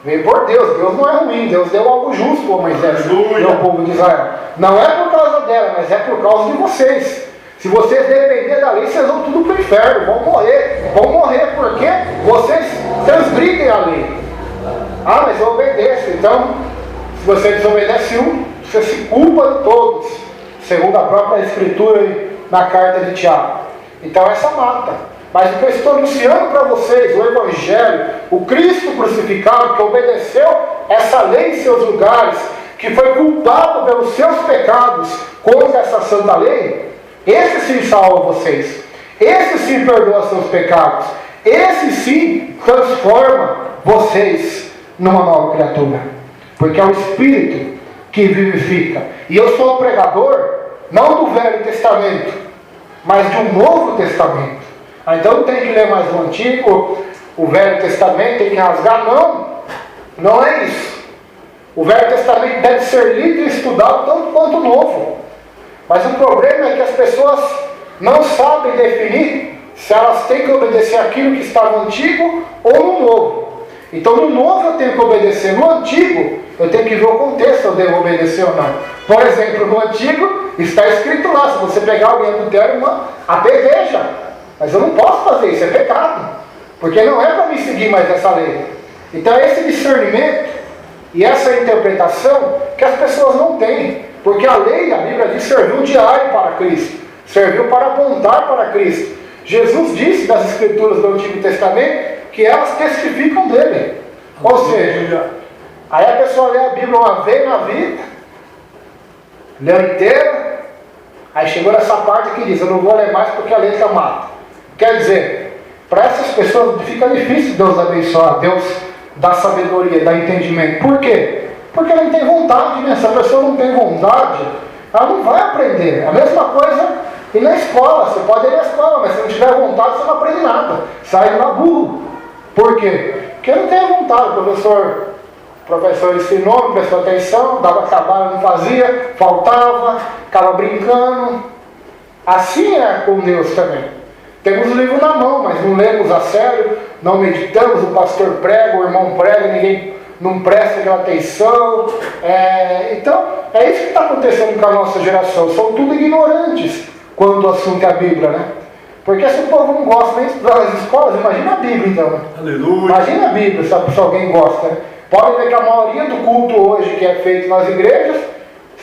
Veio por Deus. Deus não é ruim. Deus deu algo justo a Moisés e ao povo de Israel. Não é por causa dela, mas é por causa de vocês. Se vocês dependerem da lei, vocês vão tudo para o inferno. Vão morrer. Vão morrer porque vocês transgridem a lei. Mas eu obedeço. Então, se você desobedece um, você se culpa de todos. segundo a própria Escritura na carta de Tiago. Então essa mata. Mas o que eu estou anunciando para vocês, o Evangelho, o Cristo crucificado, que obedeceu essa lei em seus lugares, que foi culpado pelos seus pecados contra essa santa lei, esse sim salva vocês. Esse sim perdoa seus pecados. Esse sim transforma vocês numa nova criatura. Porque é o Espírito que vivifica. E eu sou o pregador, não do Velho Testamento, mas de um Novo Testamento. Então não tem que ler mais o Antigo, o Velho Testamento, tem que rasgar. Não é isso. O Velho Testamento deve ser lido e estudado tanto quanto o Novo. Mas o problema é que as pessoas não sabem definir se elas têm que obedecer aquilo que está no Antigo ou no Novo. Então no Novo eu tenho que obedecer, no Antigo eu tenho que ver o contexto se eu devo obedecer ou não. Por exemplo, no Antigo está escrito lá, se você pegar alguém adultério, apedreja. Mas eu não posso fazer isso, é pecado. Porque não é para me seguir mais essa lei. Então é esse discernimento e essa interpretação que as pessoas não têm. Porque a lei, a Bíblia diz, serviu diário para Cristo. Serviu para apontar para Cristo. Jesus disse das Escrituras do Antigo Testamento que elas testificam dele. Ou seja, aí a pessoa lê a Bíblia uma vez na vida, leu inteira, aí chegou nessa parte que diz, eu não vou ler mais porque a letra mata. Quer dizer, para essas pessoas fica difícil Deus abençoar, Deus dar sabedoria, dar entendimento. Por quê? Porque não tem vontade, né? Se a pessoa não tem vontade, ela não vai aprender. A mesma coisa e na escola. Você pode ir na escola, mas se não tiver vontade, você não aprende nada. Sai lá burro. Por quê? Porque não tem vontade. O professor ensinou, não prestou atenção, dava trabalho, não fazia, faltava, ficava brincando. Assim é com Deus também. Temos o livro na mão, mas não lemos a sério, não meditamos, o pastor prega, o irmão prega, ninguém não presta atenção. Então, é isso que está acontecendo com a nossa geração. São tudo ignorantes quando o assunto é a Bíblia, né? Porque se o povo não gosta nem de estudar nas escolas, imagina a Bíblia então. Né? Aleluia. Imagina a Bíblia, se alguém gosta. Né? Pode ver que a maioria do culto hoje que é feito nas igrejas,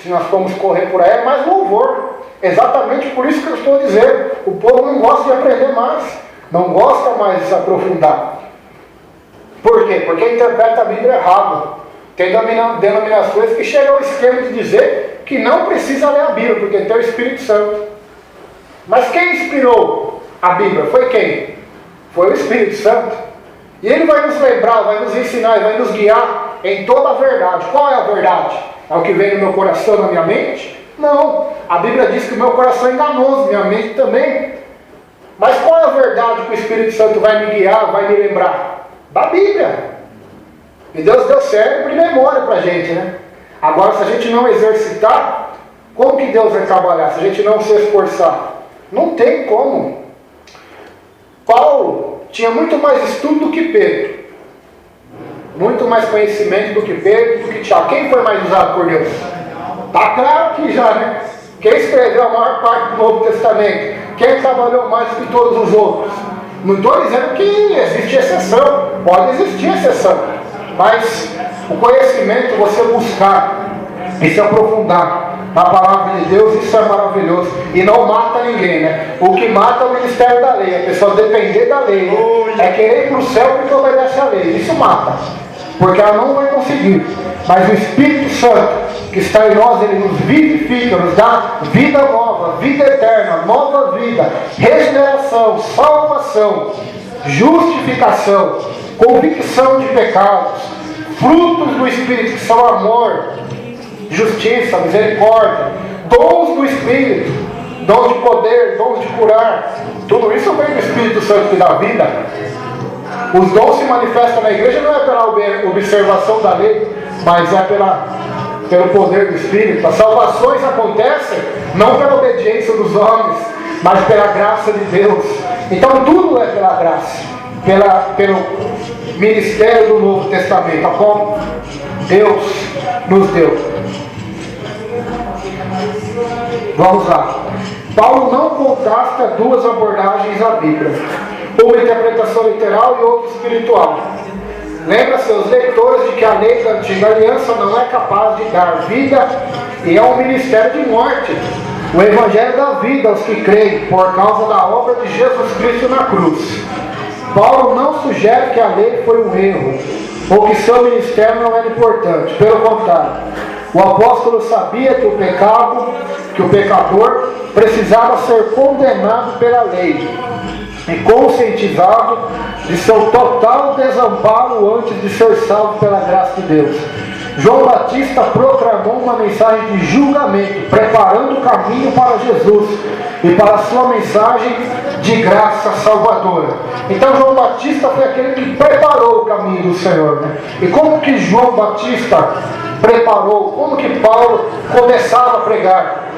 se nós formos correr por aí, é mais louvor. Exatamente por isso que eu estou dizendo. O povo não gosta de aprender mais. Não gosta mais de se aprofundar. Por quê? Porque interpreta a Bíblia errado. Tem denominações que chegam ao extremo de dizer que não precisa ler a Bíblia, porque tem o Espírito Santo. Mas quem inspirou a Bíblia? Foi quem? Foi o Espírito Santo. E ele vai nos lembrar, vai nos ensinar e vai nos guiar em toda a verdade. Qual é a verdade? É o que vem no meu coração, na minha mente? Não. A Bíblia diz que o meu coração é enganoso, minha mente também. Mas qual é a verdade que o Espírito Santo vai me guiar, vai me lembrar? Da Bíblia. E Deus deu cérebro e memória para a gente, né? Agora, se a gente não exercitar, como que Deus vai trabalhar? Se a gente não se esforçar? Não tem como. Paulo tinha muito mais estudo do que Pedro. Muito mais conhecimento do que Pedro, do que Tiago. Quem foi mais usado por Deus? Está claro aqui já, né? Quem escreveu a maior parte do Novo Testamento? Quem trabalhou mais do que todos os outros? Não estou dizendo que existe exceção. Pode existir exceção. Mas o conhecimento, você buscar e se aprofundar na palavra de Deus, isso é maravilhoso. E não mata ninguém, né? O que mata é o ministério da lei. A pessoa depender da lei, né? É querer ir para o céu porque obedece à lei. Isso mata. Porque ela não vai conseguir. Mas o Espírito Santo que está em nós, ele nos vivifica, nos dá vida nova, vida eterna, nova vida, regeneração, salvação, justificação, convicção de pecados, frutos do Espírito que são amor, justiça, misericórdia, dons do Espírito, dons de poder, dons de curar. Tudo isso vem do Espírito Santo que dá vida. Os dons se manifestam na igreja não é pela observação da lei, mas é pelo poder do Espírito. As salvações acontecem não pela obediência dos homens, mas pela graça de Deus. Então tudo é pela graça, pelo ministério do Novo Testamento, a qual Deus nos deu. Vamos lá. Paulo não contrasta duas abordagens à Bíblia, uma interpretação literal e outra espiritual. Lembra seus leitores de que a lei da antiga aliança não é capaz de dar vida e é um ministério de morte. O Evangelho dá vida aos que creem por causa da obra de Jesus Cristo na cruz. Paulo não sugere que a lei foi um erro, ou que seu ministério não era importante. Pelo contrário, o apóstolo sabia que o pecador, precisava ser condenado pela lei e conscientizado de seu total desamparo antes de ser salvo pela graça de Deus. João Batista proclamou uma mensagem de julgamento, preparando o caminho para Jesus e para a sua mensagem de graça salvadora. Então João Batista foi aquele que preparou o caminho do Senhor, né? E como que João Batista preparou? Como que Paulo começava a pregar?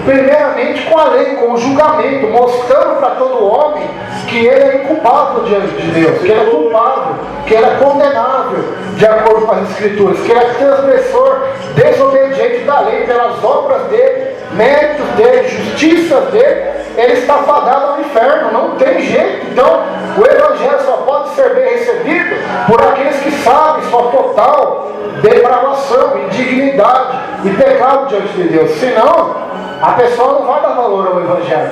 Primeiramente com a lei, com o julgamento, mostrando para todo homem que ele é inculpável diante de Deus, que ele é culpável, que ele é condenável de acordo com as Escrituras, que ele é transgressor, desobediente da lei, pelas obras dele, méritos dele, justiça dele, ele está fadado ao inferno, não tem jeito. Então o Evangelho só pode ser bem recebido por aqueles que sabem sua total depravação, indignidade e pecado diante de Deus. Senão a pessoa não vai dar valor ao Evangelho.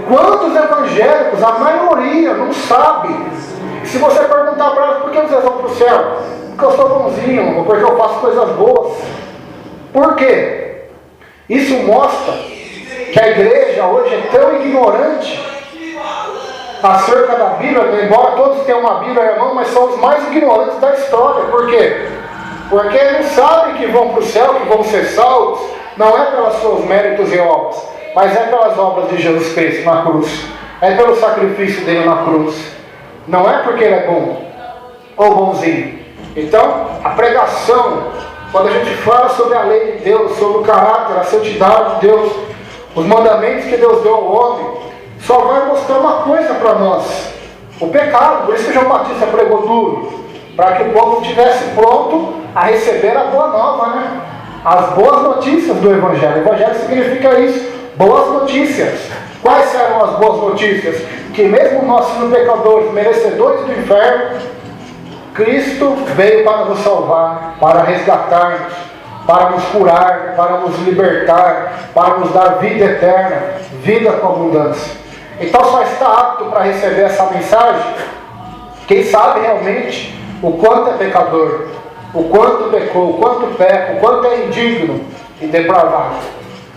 Quantos evangélicos, a maioria, não sabe. Se você perguntar para elas, por que vocês vão para o céu? Porque eu sou bonzinho, ou porque eu faço coisas boas. Por quê? Isso mostra que a igreja hoje é tão ignorante acerca da Bíblia, embora todos tenham uma Bíblia na mão, mas são os mais ignorantes da história. Por quê? Porque não sabem que vão para o céu, que vão ser salvos, não é pelos seus méritos e obras, mas é pelas obras de Jesus Cristo na cruz. É pelo sacrifício dele na cruz. Não é porque ele é bom ou bonzinho. Então, a pregação, quando a gente fala sobre a lei de Deus, sobre o caráter, a santidade de Deus, os mandamentos que Deus deu ao homem, só vai mostrar uma coisa para nós: o pecado. Por isso que João Batista pregou duro, para que o povo estivesse pronto a receber a boa nova, né? As boas notícias do Evangelho. O Evangelho significa isso, boas notícias. Quais eram as boas notícias? Que mesmo nós sendo pecadores, merecedores do inferno, Cristo veio para nos salvar, para resgatar-nos, para nos curar, para nos libertar, para nos dar vida eterna, vida com abundância. Então só está apto para receber essa mensagem quem sabe realmente o quanto é pecador, o quanto pecou, o quanto peca, o quanto é indigno e depravado.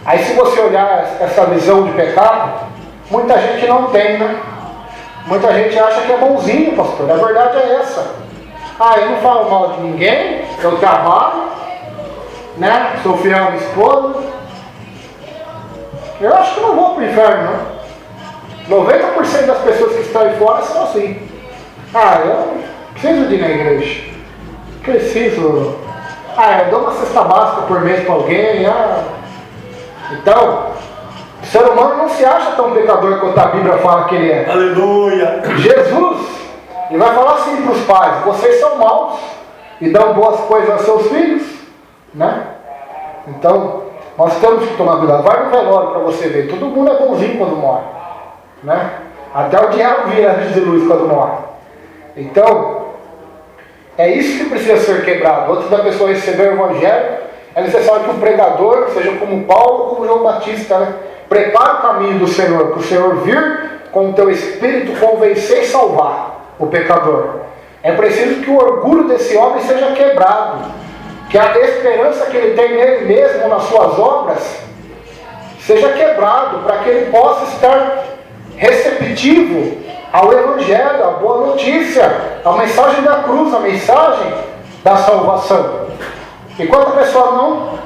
Aí se você olhar essa visão de pecado, muita gente não tem, né? Muita gente acha que é bonzinho, pastor. A verdade é essa. Eu não falo mal de ninguém, eu trabalho, né? Sou fiel à minha esposa. Eu acho que não vou para o inferno, não. 90% das pessoas que estão aí fora são assim. Eu preciso de ir na igreja. Preciso. Eu dou uma cesta básica por mês para alguém. Então, o ser humano não se acha tão pecador quanto a Bíblia fala que ele é. Aleluia! Jesus, ele vai falar assim para os pais: vocês são maus e dão boas coisas aos seus filhos, né? Então, nós temos que tomar cuidado. Vai no velório para você ver. Todo mundo é bonzinho quando morre, né? Até o diabo vira anjo de luz quando morre. Então, é isso que precisa ser quebrado. Antes da pessoa receber o Evangelho, é necessário que o pregador, seja como Paulo ou como João Batista, né, prepare o caminho do Senhor, para o Senhor vir com o teu Espírito convencer e salvar o pecador. É preciso que o orgulho desse homem seja quebrado, que a esperança que ele tem nele mesmo, nas suas obras, seja quebrado, para que ele possa estar receptivo ao Evangelho, à boa notícia, à mensagem da cruz, à mensagem da salvação. Enquanto a pessoa não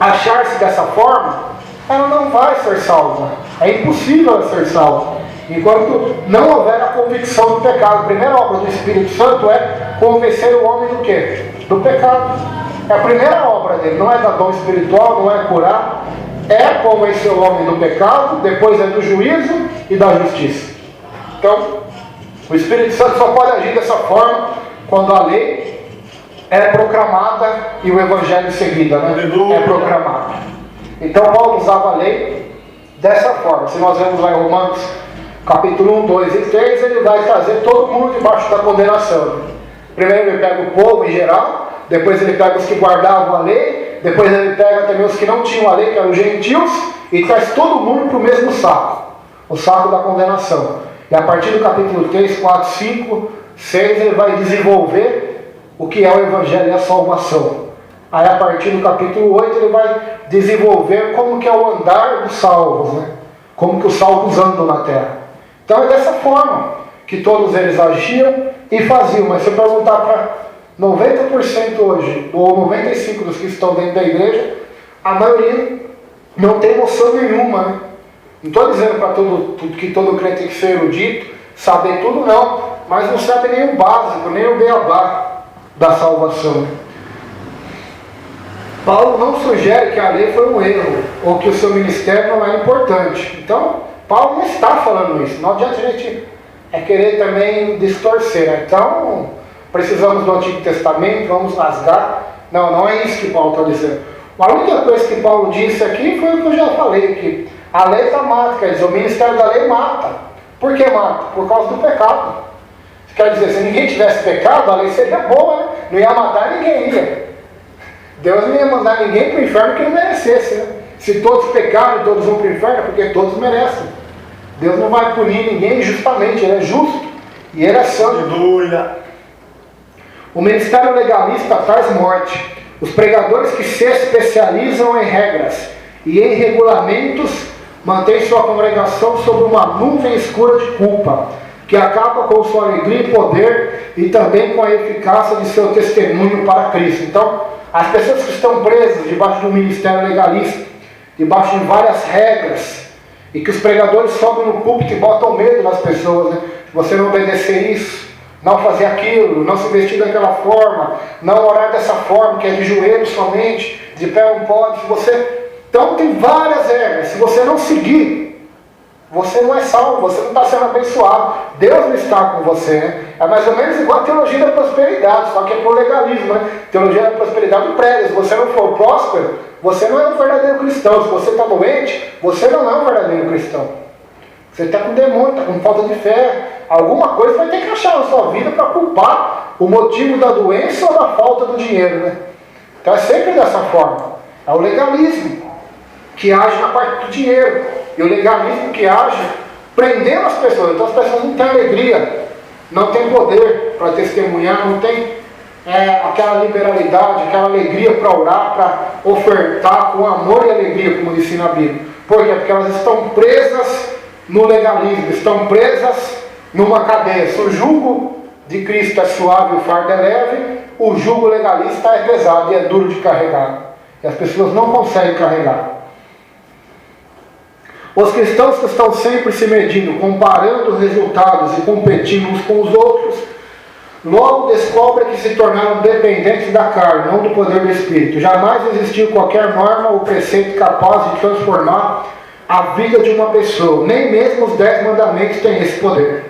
achar-se dessa forma, ela não vai ser salva. É impossível ela ser salva enquanto não houver a convicção do pecado. A primeira obra do Espírito Santo é convencer o homem do quê? Do pecado. É a primeira obra dele. Não é dar dom espiritual, não é curar, é convencer o homem do pecado, depois é do juízo e da justiça. Então, o Espírito Santo só pode agir dessa forma quando a lei é proclamada e o Evangelho em seguida, né? É proclamado. Então Paulo usava a lei dessa forma. Se nós vemos lá em Romanos capítulo 1, 2 e 3, ele vai trazer todo mundo debaixo da condenação. Primeiro ele pega o povo em geral, depois ele pega os que guardavam a lei, depois ele pega também os que não tinham a lei, que eram os gentios, e traz todo mundo para o mesmo saco, o saco da condenação. E a partir do capítulo 3, 4, 5, 6, ele vai desenvolver o que é o Evangelho e a salvação. Aí a partir do capítulo 8 ele vai desenvolver como que é o andar dos salvos, né? Como que os salvos andam na terra. Então é dessa forma que todos eles agiam e faziam. Mas se eu perguntar para 90% hoje, ou 95% dos que estão dentro da igreja, a maioria não tem noção nenhuma, né? Não estou dizendo para que todo crente tem que ser erudito, saber tudo não, mas não sabe nem o básico, nem o beabá da salvação. Paulo não sugere que a lei foi um erro, ou que o seu ministério não é importante. Então, Paulo não está falando isso. Não adianta a gente querer também distorcer, né? Então, precisamos do Antigo Testamento, vamos rasgar. Não, não é isso que Paulo está dizendo. A única coisa que Paulo disse aqui foi o que eu já falei, que a lei está mata, quer dizer, o ministério da lei mata. Por que mata? Por causa do pecado. Quer dizer, se ninguém tivesse pecado, a lei seria boa, né? Não ia matar ninguém, ia. Deus não ia mandar ninguém para o inferno que não merecesse, né? Se todos pecaram e todos vão para o inferno, é porque todos merecem. Deus não vai punir ninguém injustamente, Ele é justo e Ele é santo. Aleluia. O ministério legalista traz morte. Os pregadores que se especializam em regras e em regulamentos mantêm sua congregação sob uma nuvem escura de culpa, que acaba com sua alegria e poder e também com a eficácia de seu testemunho para Cristo. Então, as pessoas que estão presas debaixo do ministério legalista, debaixo de várias regras, e que os pregadores sobem no púlpito e botam medo nas pessoas, né? Você não obedecer isso, não fazer aquilo, não se vestir daquela forma, não orar dessa forma, que é de joelho somente, de pé não pode. Então tem várias regras. Se você não seguir, você não é salvo, você não está sendo abençoado. Deus não está com você, né? É mais ou menos igual a teologia da prosperidade, só que é por legalismo, né? Teologia da prosperidade prega. Se você não for próspero, você não é um verdadeiro cristão. Se você está doente, você não é um verdadeiro cristão. Você está com demônio, está com falta de fé. Alguma coisa vai ter que achar na sua vida para culpar o motivo da doença ou da falta do dinheiro, né? Então é sempre dessa forma. É o legalismo que age na parte do dinheiro. E o legalismo que age prendendo as pessoas. Então as pessoas não têm alegria, não têm poder para testemunhar, não têm aquela liberalidade, aquela alegria para orar, para ofertar com amor e alegria, como diz na Bíblia. Por quê? Porque elas estão presas no legalismo, estão presas numa cadeia. Se o jugo de Cristo é suave e o fardo é leve, o jugo legalista é pesado e é duro de carregar. E as pessoas não conseguem carregar. Os cristãos que estão sempre se medindo, comparando resultados e competindo uns com os outros, logo descobrem que se tornaram dependentes da carne, não do poder do Espírito. Jamais existiu qualquer norma ou preceito capaz de transformar a vida de uma pessoa. Nem mesmo os 10 mandamentos têm esse poder.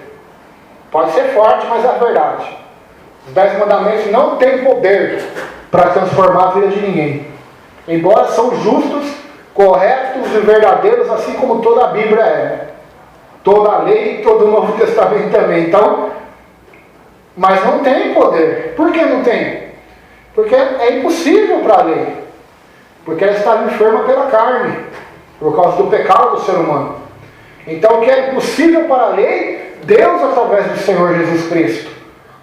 Pode ser forte, mas é verdade. Os 10 mandamentos não têm poder para transformar a vida de ninguém. Embora são justos, corretos e verdadeiros, assim como toda a Bíblia é. Toda a lei e todo o Novo Testamento também. Então, mas não tem poder. Por que não tem? Porque é impossível para a lei. Porque ela está enferma pela carne, por causa do pecado do ser humano. Então, o que é impossível para a lei, Deus, através do Senhor Jesus Cristo,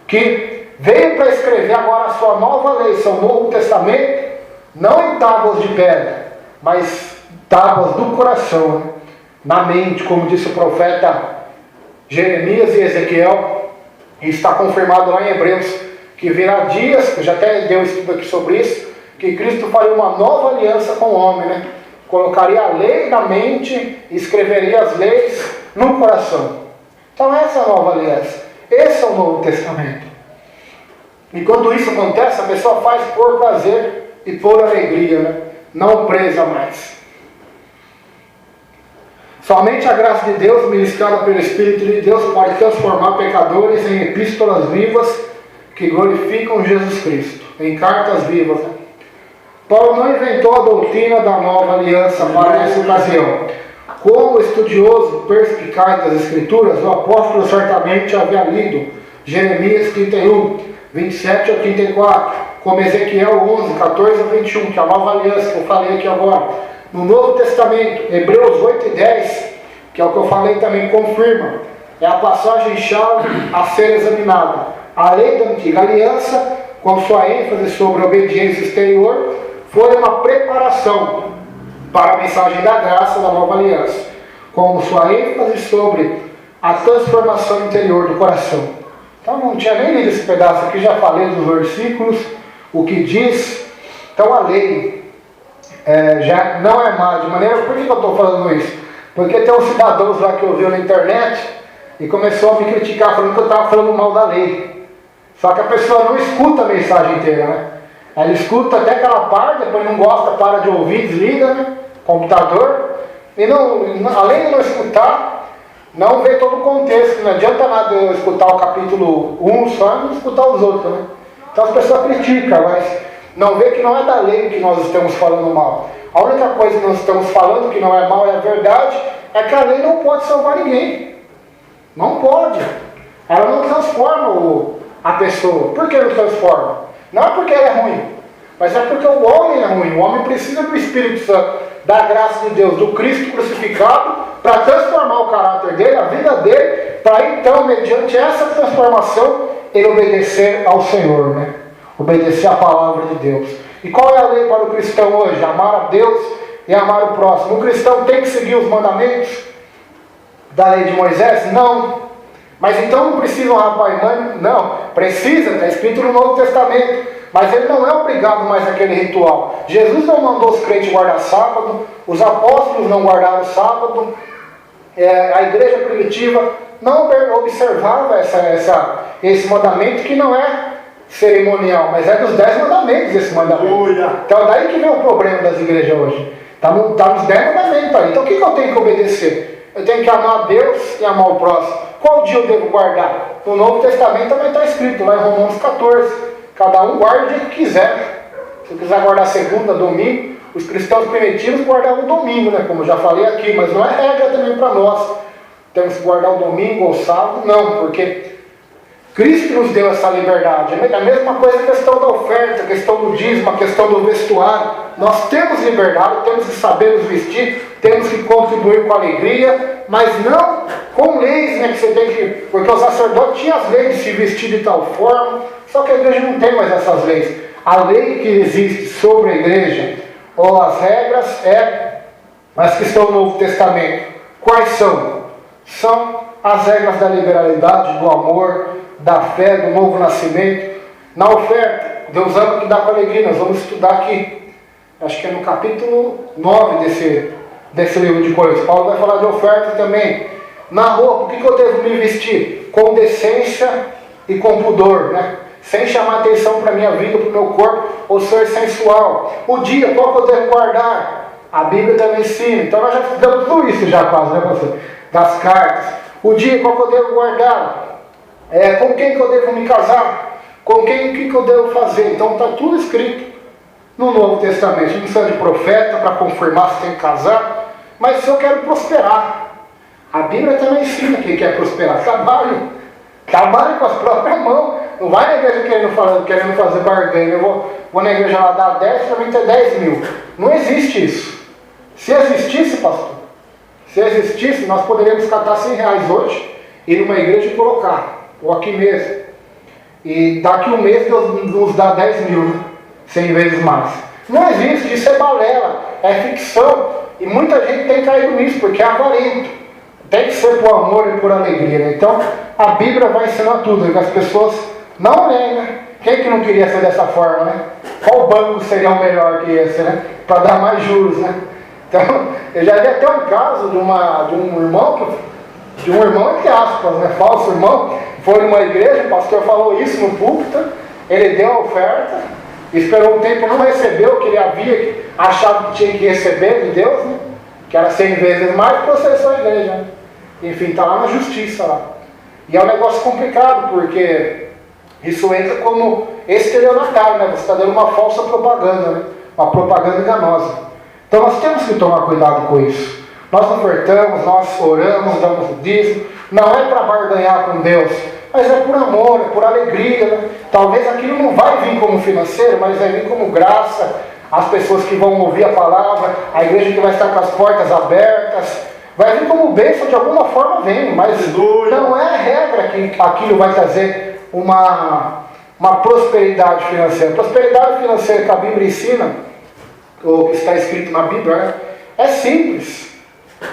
que veio para escrever agora a sua nova lei, seu Novo Testamento, não em tábuas de pedra, mas tábuas do coração, né? Na mente, como disse o profeta Jeremias e Ezequiel, e está confirmado lá em Hebreus, que virá dias, eu já até dei um estudo aqui sobre isso, que Cristo faria uma nova aliança com o homem, né? Colocaria a lei na mente e escreveria as leis no coração. Então essa é a nova aliança, esse é o Novo Testamento. E quando isso acontece, a pessoa faz por prazer e por alegria, né? Não presa mais. Somente a graça de Deus, ministrada pelo Espírito de Deus, pode transformar pecadores em epístolas vivas que glorificam Jesus Cristo, em cartas vivas, né? Paulo não inventou a doutrina da nova aliança para essa ocasião. Como estudioso perspicaz das Escrituras, o apóstolo certamente havia lido Jeremias 31, 27 a 34, como Ezequiel 11, 14 a 21, que é a nova aliança que eu falei aqui agora. No Novo Testamento, Hebreus 8 e 10, que é o que eu falei também, confirma. É a passagem-chave a ser examinada. A lei da antiga aliança, com sua ênfase sobre a obediência exterior, foi uma preparação para a mensagem da graça da nova aliança, com sua ênfase sobre a transformação interior do coração. Então não tinha nem lido esse pedaço aqui, já falei dos versículos, o que diz. Então a lei já não é má de maneira... Por que eu estou falando isso? Porque tem uns cidadãos lá que ouviu na internet e começou a me criticar, falando que eu estava falando mal da lei. Só que a pessoa não escuta a mensagem inteira, né? Ela escuta até aquela parte, depois não gosta, para de ouvir, desliga, né? Computador. E além de não escutar, não vê todo o contexto. Não adianta nada eu escutar o capítulo 1 só e não escutar os outros, né? Então as pessoas criticam, mas não vê que não é da lei que nós estamos falando mal. A única coisa que nós estamos falando que não é mal, é a verdade, é que a lei não pode salvar ninguém. Não pode. Ela não transforma a pessoa. Por que não transforma? Não é porque ela é ruim, mas é porque o homem é ruim. O homem precisa do Espírito Santo, da graça de Deus, do Cristo crucificado, para transformar o caráter dele, a vida dele, para então, mediante essa transformação, ele obedecer ao Senhor, né? Obedecer à palavra de Deus. E qual é a lei para o cristão hoje? Amar a Deus e amar o próximo. O cristão tem que seguir os mandamentos da lei de Moisés? Não. Mas então não precisa honrar pai e mãe? Não. Precisa, está escrito no Novo Testamento. Mas ele não é obrigado mais àquele ritual. Jesus não mandou os crentes guardar sábado, os apóstolos não guardaram sábado, a igreja primitiva não observava esse mandamento, que não é cerimonial, mas é dos 10 mandamentos esse mandamento. Então daí que vem o problema das igrejas hoje. Está nos 10 mandamentos aí. Então o que eu tenho que obedecer? Eu tenho que amar a Deus e amar o próximo. Qual dia eu devo guardar? No Novo Testamento também está escrito lá em Romanos 14. Cada um guarda o dia que quiser. Se quiser guardar segunda, domingo, os cristãos primitivos guardavam o domingo, né? Como eu já falei aqui, mas não é regra também para nós. Temos que guardar o domingo ou o sábado, não, porque Cristo nos deu essa liberdade. A mesma coisa a questão da oferta, a questão do dízimo, a questão do vestuário. Nós temos liberdade, temos que saber nos vestir, temos que contribuir com alegria, mas não com leis, né, que você tem que... Porque o sacerdote tinha as leis de se vestir de tal forma, só que a igreja não tem mais essas leis. A lei que existe sobre a igreja, ou as regras, as que estão no Novo Testamento. Quais são? São as regras da liberalidade, do amor, da fé, do novo nascimento. Na oferta, Deus ama que dá com alegria. Nós vamos estudar aqui, acho que é no capítulo 9 desse livro de Coríntios. Paulo vai falar de oferta também. Na roupa, o que eu devo me vestir? Com decência e com pudor, né? Sem chamar atenção para a minha vida, para o meu corpo, ou ser sensual. O dia, qual que eu devo guardar? A Bíblia também ensina. Então nós já estudamos tudo isso já quase, né, pastor? Das cartas. O dia, qual que eu devo guardar? Com quem que eu devo me casar? Com quem, o que eu devo fazer? Então está tudo escrito no Novo Testamento. Não precisa de profeta para confirmar se tem que casar. Mas se eu quero prosperar, a Bíblia também ensina quem quer prosperar. Trabalhe com as próprias mãos. Não vai na igreja querendo fazer barganha. Eu vou na igreja lá dar 10, para mim ter 10 mil. Não existe isso. Se existisse, pastor, nós poderíamos catar 100 reais hoje, ir numa igreja e colocar. Ou aqui mesmo. E daqui um mês Deus nos dá 10 mil, 100 vezes mais. Não existe, isso é balela, é ficção. E muita gente tem caído nisso, porque é avarento. Tem que ser por amor e por alegria, né? Então, a Bíblia vai ensinar tudo, que as pessoas não leem, né? Quem que não queria ser dessa forma, né? Qual banco seria o melhor que esse, né? Para dar mais juros, né? Então, eu já vi até um caso de um irmão, entre aspas, né? Falso irmão, foi numa igreja, o pastor falou isso no púlpito, ele deu a oferta, esperou um tempo, não recebeu o que ele havia achado que tinha que receber de Deus, né? Que era 100 vezes mais, processou a igreja, né? Enfim, está lá na justiça lá. E é um negócio complicado, porque isso entra como estelionatário, né? Você está dando uma falsa propaganda, né? Uma propaganda enganosa. Então nós temos que tomar cuidado com isso. Nós ofertamos, nós oramos, damos o dízimo. Não é para barganhar com Deus. mas é por amor, é por alegria, né? Talvez aquilo não vai vir como financeiro, mas vai vir como graça. As pessoas que vão ouvir a palavra, a igreja que vai estar com as portas abertas, vai vir como bênção, de alguma forma vem, mas não é regra que aquilo vai trazer uma prosperidade financeira. Prosperidade financeira que a Bíblia ensina, ou que está escrito na Bíblia, né? É simples.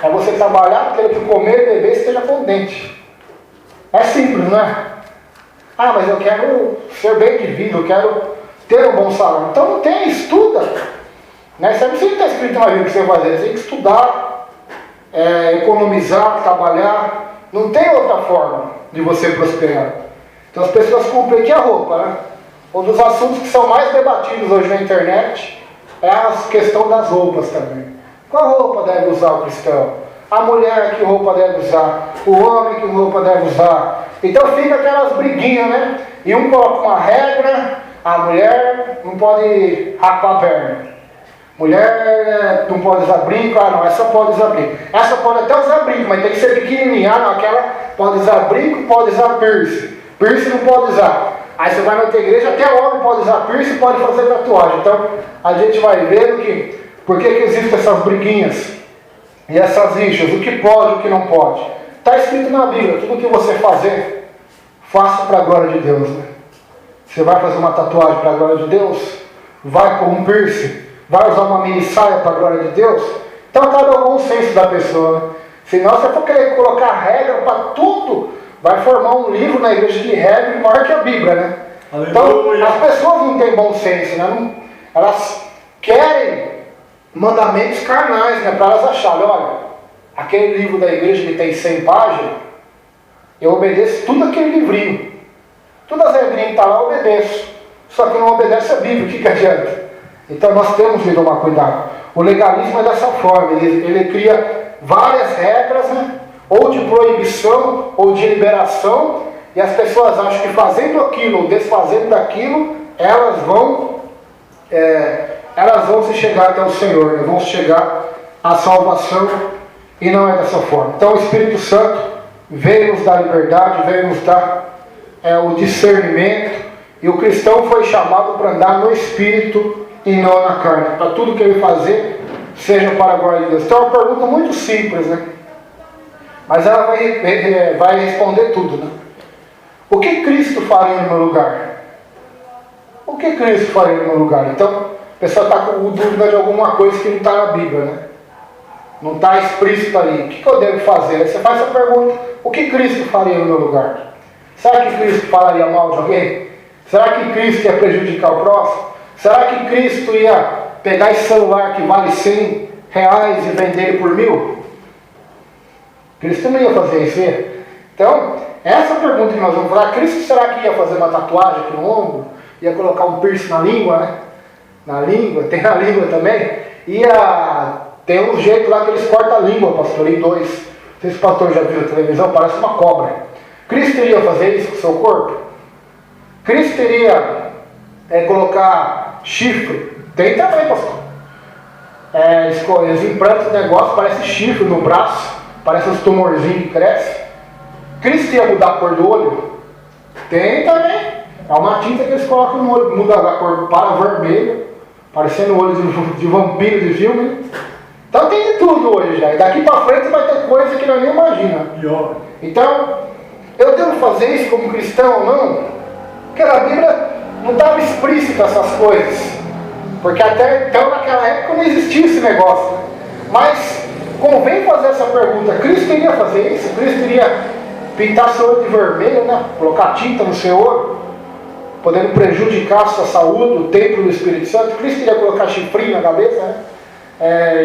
É você trabalhar, aquele que comer e beber esteja contente. É simples, não é? Ah, mas eu quero ser bem de vida, eu quero ter um bom salário. Então não tem, estuda. Né? Isso não precisa estar escrito na Bíblia que você vai fazer. Você tem que estudar, economizar, trabalhar. Não tem outra forma de você prosperar. Então as pessoas cumprem aqui a roupa, né? Um dos assuntos que são mais debatidos hoje na internet é a questão das roupas também. Qual roupa deve usar o cristão? A mulher, que roupa deve usar? O homem, que roupa deve usar? Então fica aquelas briguinhas, né? E um coloca uma regra: a mulher não pode rapar a perna. Mulher não pode usar brinco. Ah, não, essa pode usar brinco. Essa pode até usar brinco, mas tem que ser pequenininha. Ah, não, aquela pode usar brinco, pode usar piercing. Piercing não pode usar. Aí você vai na outra igreja, até o homem pode usar piercing e pode fazer tatuagem. Então a gente vai vendo que por que existem essas briguinhas e essas rixas, o que pode e o que não pode. Está escrito na Bíblia: tudo que você fazer, faça para a glória de Deus. Né? Você vai fazer uma tatuagem para a glória de Deus? Vai com um piercing? Vai usar uma mini saia para a glória de Deus? Então cabe ao bom senso da pessoa. Né? Senão você for querer colocar regra para tudo, vai formar um livro na igreja de regra maior que a Bíblia. Né? Então as pessoas não têm bom senso. Né? Elas querem mandamentos carnais, né? Para elas acharem: olha, aquele livro da igreja que tem 100 páginas, eu obedeço tudo aquele livrinho. Todas as regrinhas que estão lá eu obedeço. Só que não obedece a Bíblia, o que adianta? Então nós temos que tomar cuidado. O legalismo é dessa forma, ele cria várias regras, né? Ou de proibição, ou de liberação, e as pessoas acham que fazendo aquilo, ou desfazendo daquilo, elas vão se chegar até o Senhor, né? Vão chegar à salvação, e não é dessa forma. Então o Espírito Santo veio nos dar liberdade, veio nos dar o discernimento, e o cristão foi chamado para andar no Espírito e não na carne, para tudo que ele fazer seja para a glória de Deus. Então é uma pergunta muito simples, né? Mas ela vai responder tudo, né? O que Cristo faria no meu lugar? O que Cristo faria no meu lugar? Então a pessoa está com dúvida de alguma coisa que não está na Bíblia, né? Não está explícito ali. O que eu devo fazer? Aí você faz essa pergunta: o que Cristo faria no meu lugar? Será que Cristo falaria mal de alguém? Será que Cristo ia prejudicar o próximo? Será que Cristo ia pegar esse celular que vale R$100 e vender ele por 1.000? Cristo não ia fazer isso, ia? Então, essa pergunta que nós vamos falar: Cristo será que ia fazer uma tatuagem aqui no ombro? Ia colocar um piercing na língua, né? Na língua, tem na língua também. Tem um jeito lá que eles cortam a língua, pastor, em dois. Não sei se o pastor já viu na televisão, parece uma cobra. Cristo iria fazer isso com o seu corpo? Cristo iria colocar chifre? Tem também, pastor. Eles implantam um negócio, parece chifre no braço, parece uns tumorzinhos que crescem. Cristo ia mudar a cor do olho? Tem também. É uma tinta que eles colocam no olho, muda a cor para vermelho, parecendo o olho de vampiro de filme. Então tem de tudo hoje já. E daqui para frente vai ter coisa que nós nem imagina. Então, eu devo fazer isso como cristão ou não? Porque na Bíblia não estava explícito essas coisas. Porque até então naquela época não existia esse negócio. Né? Mas convém fazer essa pergunta: Cristo iria fazer isso? Cristo iria pintar seu olho de vermelho, né? Colocar tinta no seu olho, podendo prejudicar a sua saúde, o templo do Espírito Santo? Cristo iria colocar chifrinho na cabeça, né?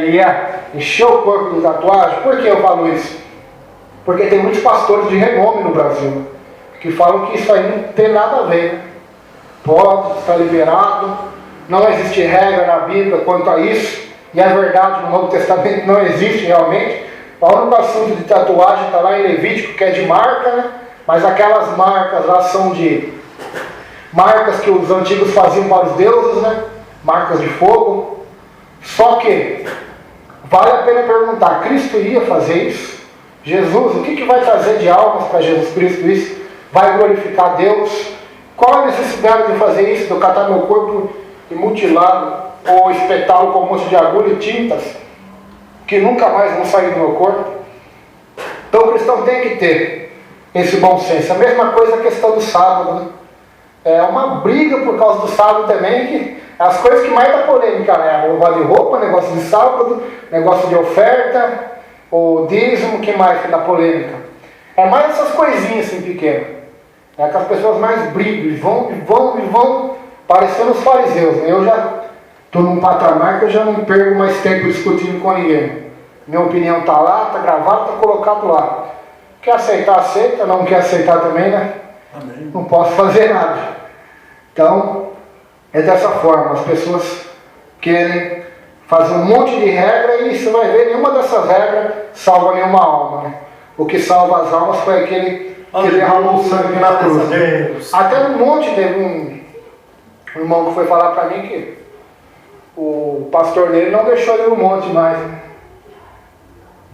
Ia encher o corpo de tatuagem? Por que eu falo isso? Porque tem muitos pastores de renome no Brasil que falam que isso aí não tem nada a ver. Pode, está liberado, não existe regra na Bíblia quanto a isso, e é verdade, no Novo Testamento não existe realmente. O único assunto de tatuagem está lá em Levítico, que é de marca, né? Mas aquelas marcas lá são de marcas que os antigos faziam para os deuses, né? Marcas de fogo. Só que vale a pena perguntar: Cristo iria fazer isso? Jesus, o que vai trazer de almas para Jesus Cristo isso? vai glorificar Deus? Qual a necessidade de fazer isso, de eu catar meu corpo e mutilá-lo, ou espetá-lo com um monte de agulha e tintas, que nunca mais vão sair do meu corpo? Então o cristão tem que ter esse bom senso. A mesma coisa a questão do sábado, né? É uma briga por causa do sábado também, que as coisas que mais dá polêmica, né? O roubo de roupa, negócio de sábado, negócio de oferta, o dízimo, que mais que dá polêmica? É mais essas coisinhas assim pequenas. É que as pessoas mais brigam e vão, parecendo os fariseus, né? Eu já estou num patamar que eu já não perco mais tempo discutindo com ninguém. Minha opinião está lá, está gravada, está colocado lá. Quer aceitar, aceita. Não quer aceitar também, né? Amém. Não posso fazer nada. Então, é dessa forma. As pessoas querem fazer um monte de regra e você vai ver, nenhuma dessas regras salva nenhuma alma, né? O que salva as almas foi aquele que derramou o sangue na cruz. Até no monte teve um irmão que foi falar para mim que o pastor dele não deixou ele no monte mais.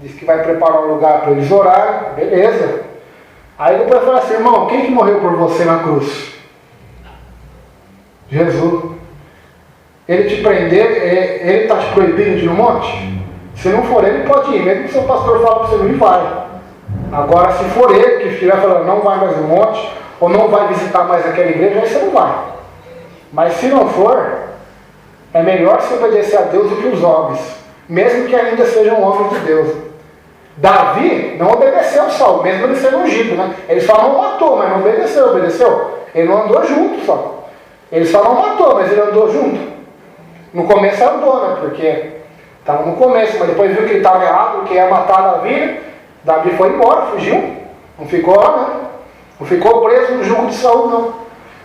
Disse que vai preparar um lugar para eles orarem, beleza. Aí depois falou assim: irmão, quem que morreu por você na cruz? Jesus. Ele te prender, ele está te proibindo de ir no monte? Se não for ele, pode ir, mesmo que o seu pastor fale para você não ir, vai. Agora, se for ele que estiver falando não vai mais no monte, ou não vai visitar mais aquela igreja, aí você não vai. Mas se não for, é melhor se obedecer a Deus do que os homens, mesmo que ainda sejam homens de Deus. Davi não obedeceu ao Saul, mesmo ele sendo ungido, né? Ele só não matou, mas não obedeceu. Ele não andou junto só. Ele só não matou, mas ele andou junto. No começo andou, né? Porque estava no começo, mas depois viu que ele estava errado, que ia matar Davi. Davi foi embora, fugiu. Não ficou lá, né? Não ficou preso no jugo de Saul, não.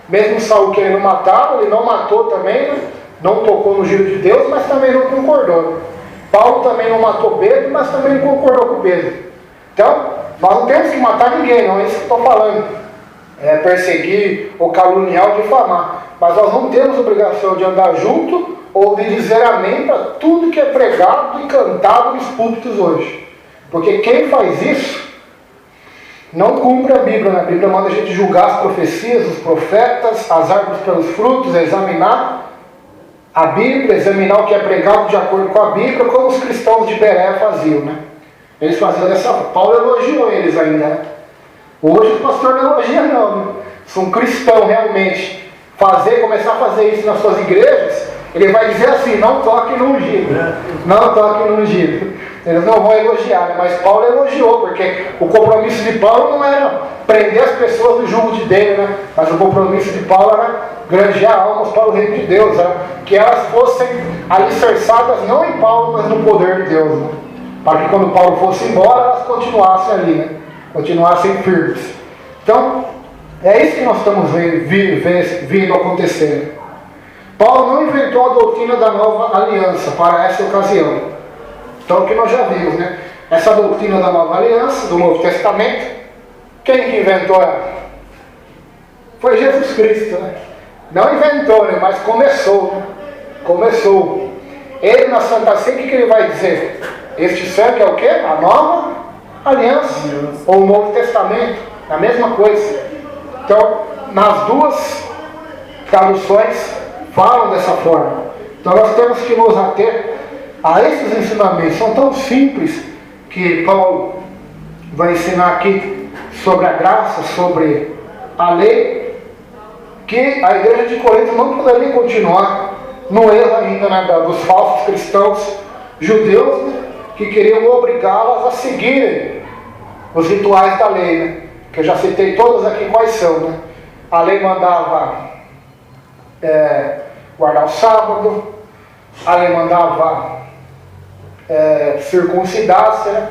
Mesmo Saul querendo matá-lo, ele não matou também, né? Não tocou no giro de Deus, mas também não concordou. Paulo também não matou Pedro, mas também não concordou com Pedro. Então, nós não temos que matar ninguém, não é isso que eu estou falando. É perseguir, ou caluniar, ou difamar. Mas nós não temos obrigação de andar junto ou de dizer amém para tudo que é pregado e cantado nos púlpitos hoje. Porque quem faz isso não cumpre a Bíblia, né? A Bíblia manda a gente julgar as profecias, os profetas, as árvores pelos frutos, examinar a Bíblia, examinar o que é pregado de acordo com a Bíblia, como os cristãos de Beré faziam, né? Eles faziam dessa forma. Paulo elogiou eles ainda, né? Hoje o pastor não elogia não, né? Se um cristão realmente começar a fazer isso nas suas igrejas, ele vai dizer assim: não toque no ungido, não toque no ungido. Eles não vão elogiar, né? Mas Paulo elogiou, porque o compromisso de Paulo não era prender as pessoas do jugo de dele, né? Mas o compromisso de Paulo era granjear almas para o reino de Deus, né? Que elas fossem alicerçadas não em Paulo, mas no poder de Deus, né? Para que quando Paulo fosse embora, elas continuassem ali, né? Continuassem firmes. Então, é isso que nós estamos vindo acontecer. Paulo não inventou a doutrina da nova aliança para essa ocasião. Então, o que nós já vimos, né? Essa doutrina da nova aliança, do Novo Testamento, quem que inventou ela? Foi Jesus Cristo, né? Não inventou, né? Mas começou, né? Começou. Ele na Santa Ceia, o que ele vai dizer? Este sangue é o quê? A nova aliança. Ou o Novo Testamento. A mesma coisa. Então, nas duas traduções falam dessa forma. Então, nós temos que nos ater a esses ensinamentos. São tão simples que Paulo vai ensinar aqui sobre a graça, sobre a lei, que a igreja de Corinto não poderia continuar no erro ainda, né, dos falsos cristãos judeus, né, que queriam obrigá-las a seguirem os rituais da lei, né, que eu já citei todos aqui quais são, né. A lei mandava guardar o sábado, a lei mandava circuncidar-se, né?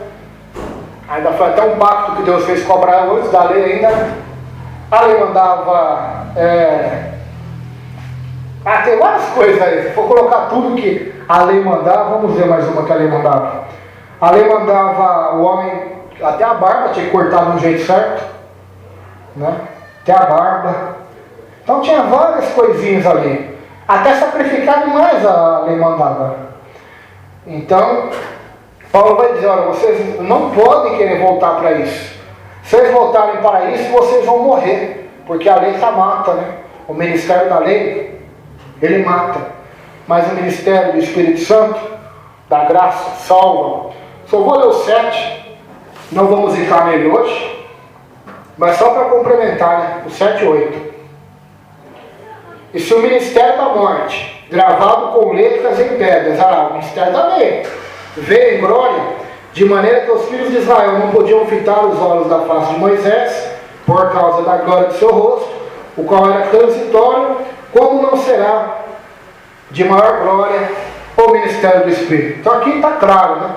Ainda foi até um pacto que Deus fez com Abraão antes da lei ainda, né? A lei mandava tem várias coisas aí. Se for colocar tudo que a lei mandava, vamos ver mais uma que a lei mandava. A lei mandava o homem, até a barba tinha que cortar de um jeito certo, né? Até a barba. Então tinha várias coisinhas ali. Até sacrificar demais a lei mandava. Então Paulo vai dizer: olha, vocês não podem querer voltar para isso. Se vocês voltarem para isso, vocês vão morrer, porque a lei só mata, né? O ministério da lei, ele mata. Mas o ministério do Espírito Santo, da graça, salva. Só vou ler o 7, não vamos entrar nele hoje, mas só para complementar, né? O 7 e 8. E se o ministério da morte, gravado com letras em pedras, o ministério da lei, veio em glória, de maneira que os filhos de Israel não podiam fitar os olhos da face de Moisés, por causa da glória do seu rosto, o qual era transitório, como não será de maior glória o ministério do Espírito. Então aqui está claro, né?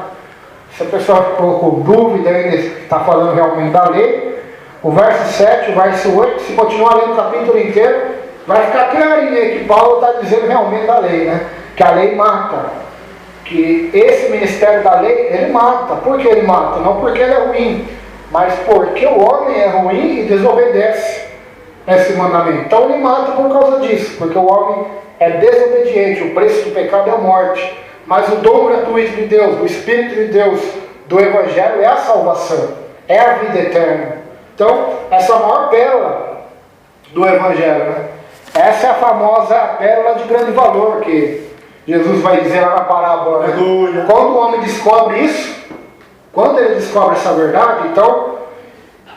Se a pessoa colocou dúvida ainda, está falando realmente da lei, o verso 7, o verso 8, se continuar lendo o capítulo inteiro, vai ficar clarinho que Paulo está dizendo realmente da lei, né? Que a lei mata. Que esse ministério da lei, ele mata. Por que ele mata? Não porque ele é ruim, mas porque o homem é ruim e desobedece esse mandamento. Então ele mata por causa disso, porque o homem é desobediente, o preço do pecado é a morte. Mas o dom gratuito de Deus, do Espírito de Deus, do Evangelho é a salvação, é a vida eterna. Então, essa é a maior pérola do Evangelho, né? Essa é a famosa pérola de grande valor que Jesus vai dizer lá na parábola, né? Quando o homem descobre isso, quando ele descobre essa verdade, então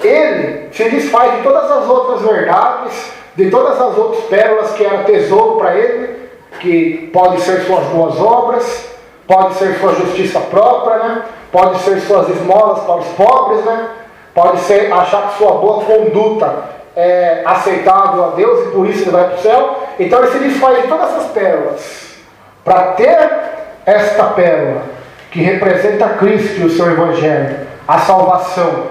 ele se desfaz de todas as outras verdades, de todas as outras pérolas que era tesouro para ele, que pode ser suas boas obras, pode ser sua justiça própria, né? Pode ser suas esmolas para os pobres, né? Pode ser achar que sua boa conduta é aceitável a Deus e por isso ele vai para o céu. Então ele se desfaz de todas essas pérolas para ter esta pérola que representa Cristo e o seu Evangelho, a salvação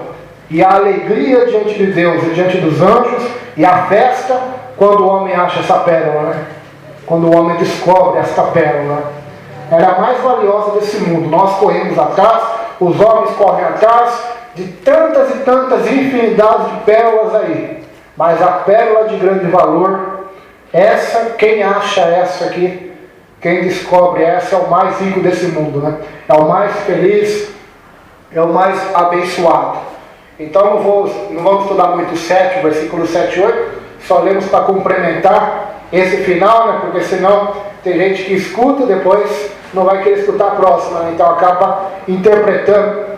e a alegria diante de Deus e diante dos anjos, e a festa quando o homem acha essa pérola, né? Quando o homem descobre esta pérola. Ela é a mais valiosa desse mundo. Nós corremos atrás, os homens correm atrás de tantas e tantas infinidades de pérolas aí. Mas a pérola de grande valor, essa, quem acha essa aqui, quem descobre essa, é o mais rico desse mundo, né? É o mais feliz, é o mais abençoado. Então não vamos estudar muito o 7, o versículo 7 e 8, só lemos para complementar esse final, né? Porque senão tem gente que escuta, depois não vai querer escutar a próxima, né? Então acaba interpretando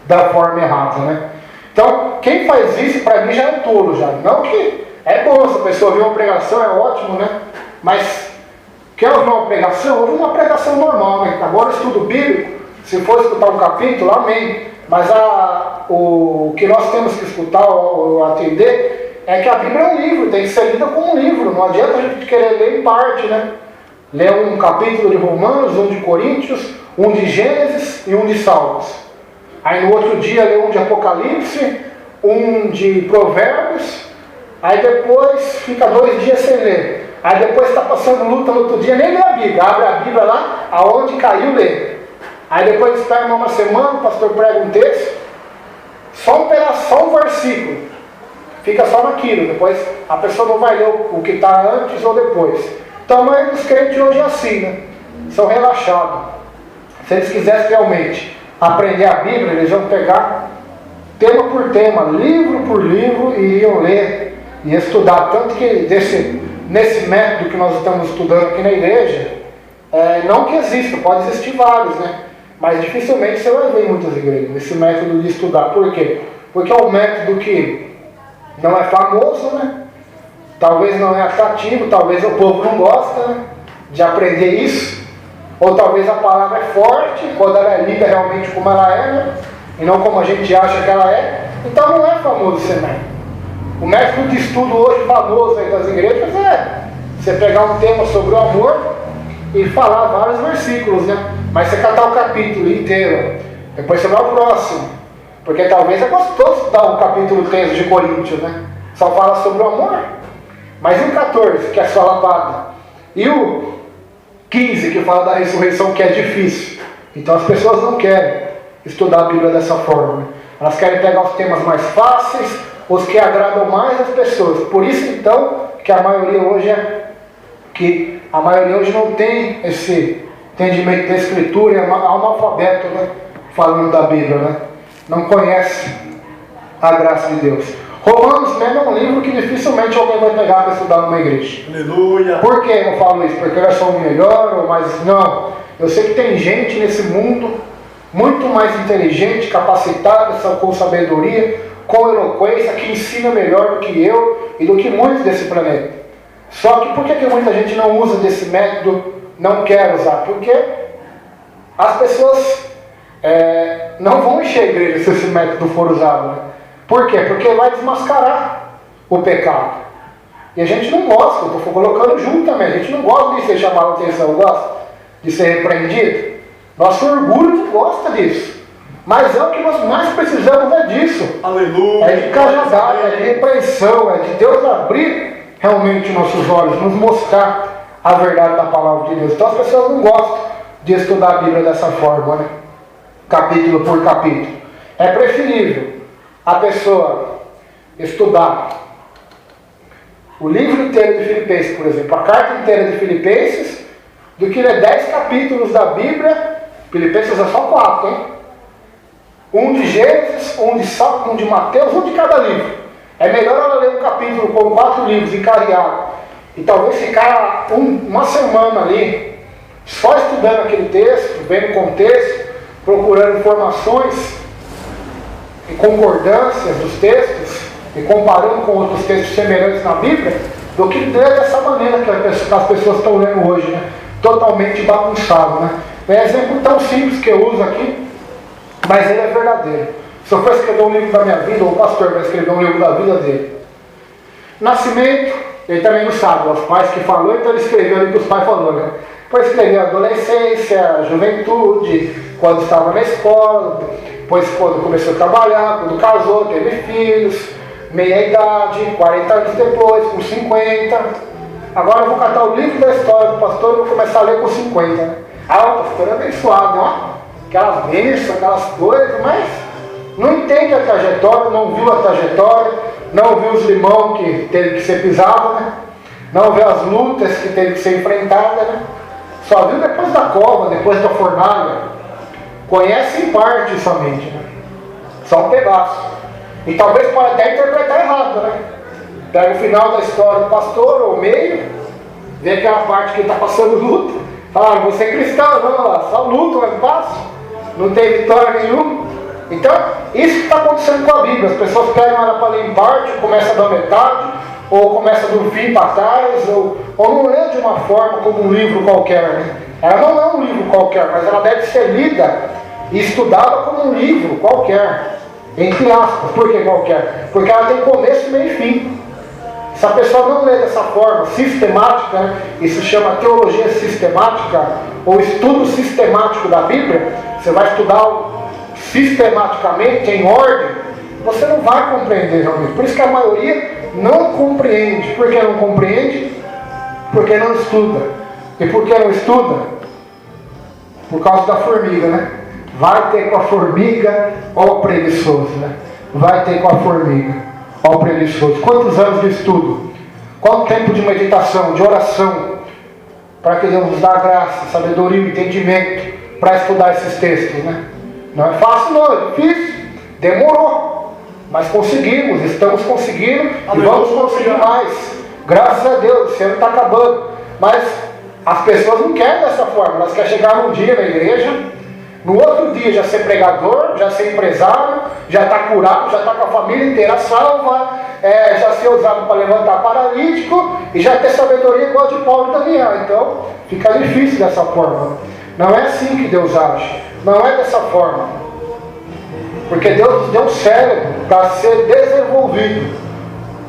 da forma errada, né? Então, quem faz isso, para mim, já é tolo, já. Não que é bom, se a pessoa ouvir uma pregação, é ótimo, né? Mas, quer ouvir uma pregação? Ouve uma pregação normal, né? Agora, o estudo bíblico, se for escutar um capítulo, amém. Mas o que nós temos que escutar ou atender é que a Bíblia é um livro, tem que ser lida como um livro. Não adianta a gente querer ler em parte, né? Ler um capítulo de Romanos, um de Coríntios, um de Gênesis e um de Salmos. Aí no outro dia lê um de Apocalipse, um de Provérbios, aí depois fica 2 dias sem ler. Aí depois está passando luta no outro dia, nem lê a Bíblia, abre a Bíblia lá, aonde caiu, lê. Aí depois espera uma semana, o pastor prega um texto, só um pedaço, só um versículo, fica só naquilo, depois a pessoa não vai ler o que está antes ou depois. Então a maioria dos crentes hoje é assim, né? São relaxados. Se eles quisessem realmente aprender a Bíblia, eles iam pegar tema por tema, livro por livro, e iam ler e estudar. Tanto que nesse método que nós estamos estudando aqui na igreja, não que exista, pode existir vários, né? Mas dificilmente você vai ver em muitas igrejas nesse método de estudar. Por quê? Porque é um método que não é famoso, né? Talvez não é atrativo, talvez o povo não gosta, né, de aprender isso. Ou talvez a palavra é forte, quando ela é lida realmente como ela é, né? E não como a gente acha que ela é. Então não é famoso esse método. O método de estudo hoje famoso aí das igrejas é você pegar um tema sobre o amor e falar vários versículos, né? Mas você catar o capítulo inteiro, depois você vai ao próximo. Porque talvez é gostoso estudar o capítulo 13 de Coríntios, né? Só fala sobre o amor. Mas e o 14, que é só lapada? E o 15, que fala da ressurreição, que é difícil. Então as pessoas não querem estudar a Bíblia dessa forma. Elas querem pegar os temas mais fáceis, os que agradam mais as pessoas. Por isso então que a maioria hoje não tem esse entendimento da Escritura, é analfabeto, né? Falando da Bíblia, né? Não conhece a graça de Deus. Romanos mesmo é um livro que dificilmente alguém vai pegar para estudar numa igreja. Aleluia. Por que eu falo isso? Porque eu sou o melhor ou mais... Não. Eu sei que tem gente nesse mundo muito mais inteligente, capacitada, com sabedoria, com eloquência, que ensina melhor do que eu e do que muitos desse planeta. Só que por que muita gente não usa desse método, não quer usar? Porque as pessoas não vão encher a igreja se esse método for usado. Né? Por quê? Porque vai desmascarar o pecado. E a gente não gosta, eu estou colocando junto também, a gente não gosta de ser chamado a atenção, gosta de ser repreendido. Nosso orgulho não gosta disso. Mas é o que nós mais precisamos disso. Aleluia. É de cajadada, é de repreensão, é de Deus abrir realmente nossos olhos, nos mostrar a verdade da palavra de Deus. Então as pessoas não gostam de estudar a Bíblia dessa forma, né? Capítulo por capítulo. É preferível a pessoa estudar o livro inteiro de Filipenses, por exemplo, a carta inteira de Filipenses, do que ler 10 capítulos da Bíblia. Filipenses é só 4, hein? Um de Gênesis, um de Salmo, um de Mateus, um de cada livro. É melhor ela ler um capítulo com 4 livros encarreado e talvez ficar uma semana ali só estudando aquele texto, vendo o contexto, procurando informações e concordâncias dos textos e comparando com outros textos semelhantes na Bíblia, do que ler dessa maneira que as pessoas estão lendo hoje, né? Totalmente bagunçado, né? É um exemplo tão simples que eu uso aqui, mas ele é verdadeiro. Se eu for escrever um livro da minha vida, ou o pastor vai escrever um livro da vida dele. Nascimento, ele também não sabe, os pais que falou, então ele escreveu ali que os pais falaram, né? Depois escreveu adolescência, juventude, quando estava na escola, depois quando começou a trabalhar, quando casou, teve filhos, meia idade, 40 anos depois, com 50. Agora eu vou catar o livro da história do pastor e vou começar a ler com 50. Né? O pastor é abençoado, ó. Aquelas bênçãos, aquelas coisas, mas não entende a trajetória, não viu a trajetória, não viu os limão que teve que ser pisado, né? Não viu as lutas que teve que ser enfrentada, né? Só viu depois da cova, depois da fornalha. Conhece em parte somente, né? Só um pedaço. E talvez pode até interpretar errado, né? Pega o final da história do pastor, ou o meio, vê aquela parte que ele está passando luta, fala, você é cristão, não, lá, só luta, é fácil, não tem vitória nenhuma. Então, isso que está acontecendo com a Bíblia, as pessoas pegam ela para ler em parte, começa da metade, ou começa do fim para trás, ou não lê de uma forma como um livro qualquer, né? Ela não é um livro qualquer, mas ela deve ser lida e estudada como um livro qualquer, entre aspas. Por que qualquer? Porque ela tem começo, meio e fim. Se a pessoa não lê dessa forma sistemática, né? Isso chama teologia sistemática, ou estudo sistemático da Bíblia, você vai estudar sistematicamente, em ordem, você não vai compreender realmente. Por isso que a maioria não compreende. Por que não compreende? Porque não estuda. E por que não estuda? Por causa da formiga, né? Vai ter com a formiga, ó o preguiçoso, né? Vai ter com a formiga, ó o preguiçoso. Quantos anos de estudo? Quanto tempo de meditação, de oração, para que Deus nos dê graça, sabedoria, entendimento, para estudar esses textos, né? Não é fácil não, é difícil, demorou, mas conseguimos, estamos conseguindo e vamos conseguir mais. Graças a Deus, esse ano está acabando. Mas as pessoas não querem dessa forma, elas querem chegar um dia na igreja, no outro dia já ser pregador, já ser empresário, já está curado, já está com a família inteira salva, já ser usado para levantar paralítico e já ter sabedoria igual de Paulo e Daniel. Então fica difícil dessa forma. Não é assim que Deus age, não é dessa forma. Porque Deus nos deu um cérebro para ser desenvolvido,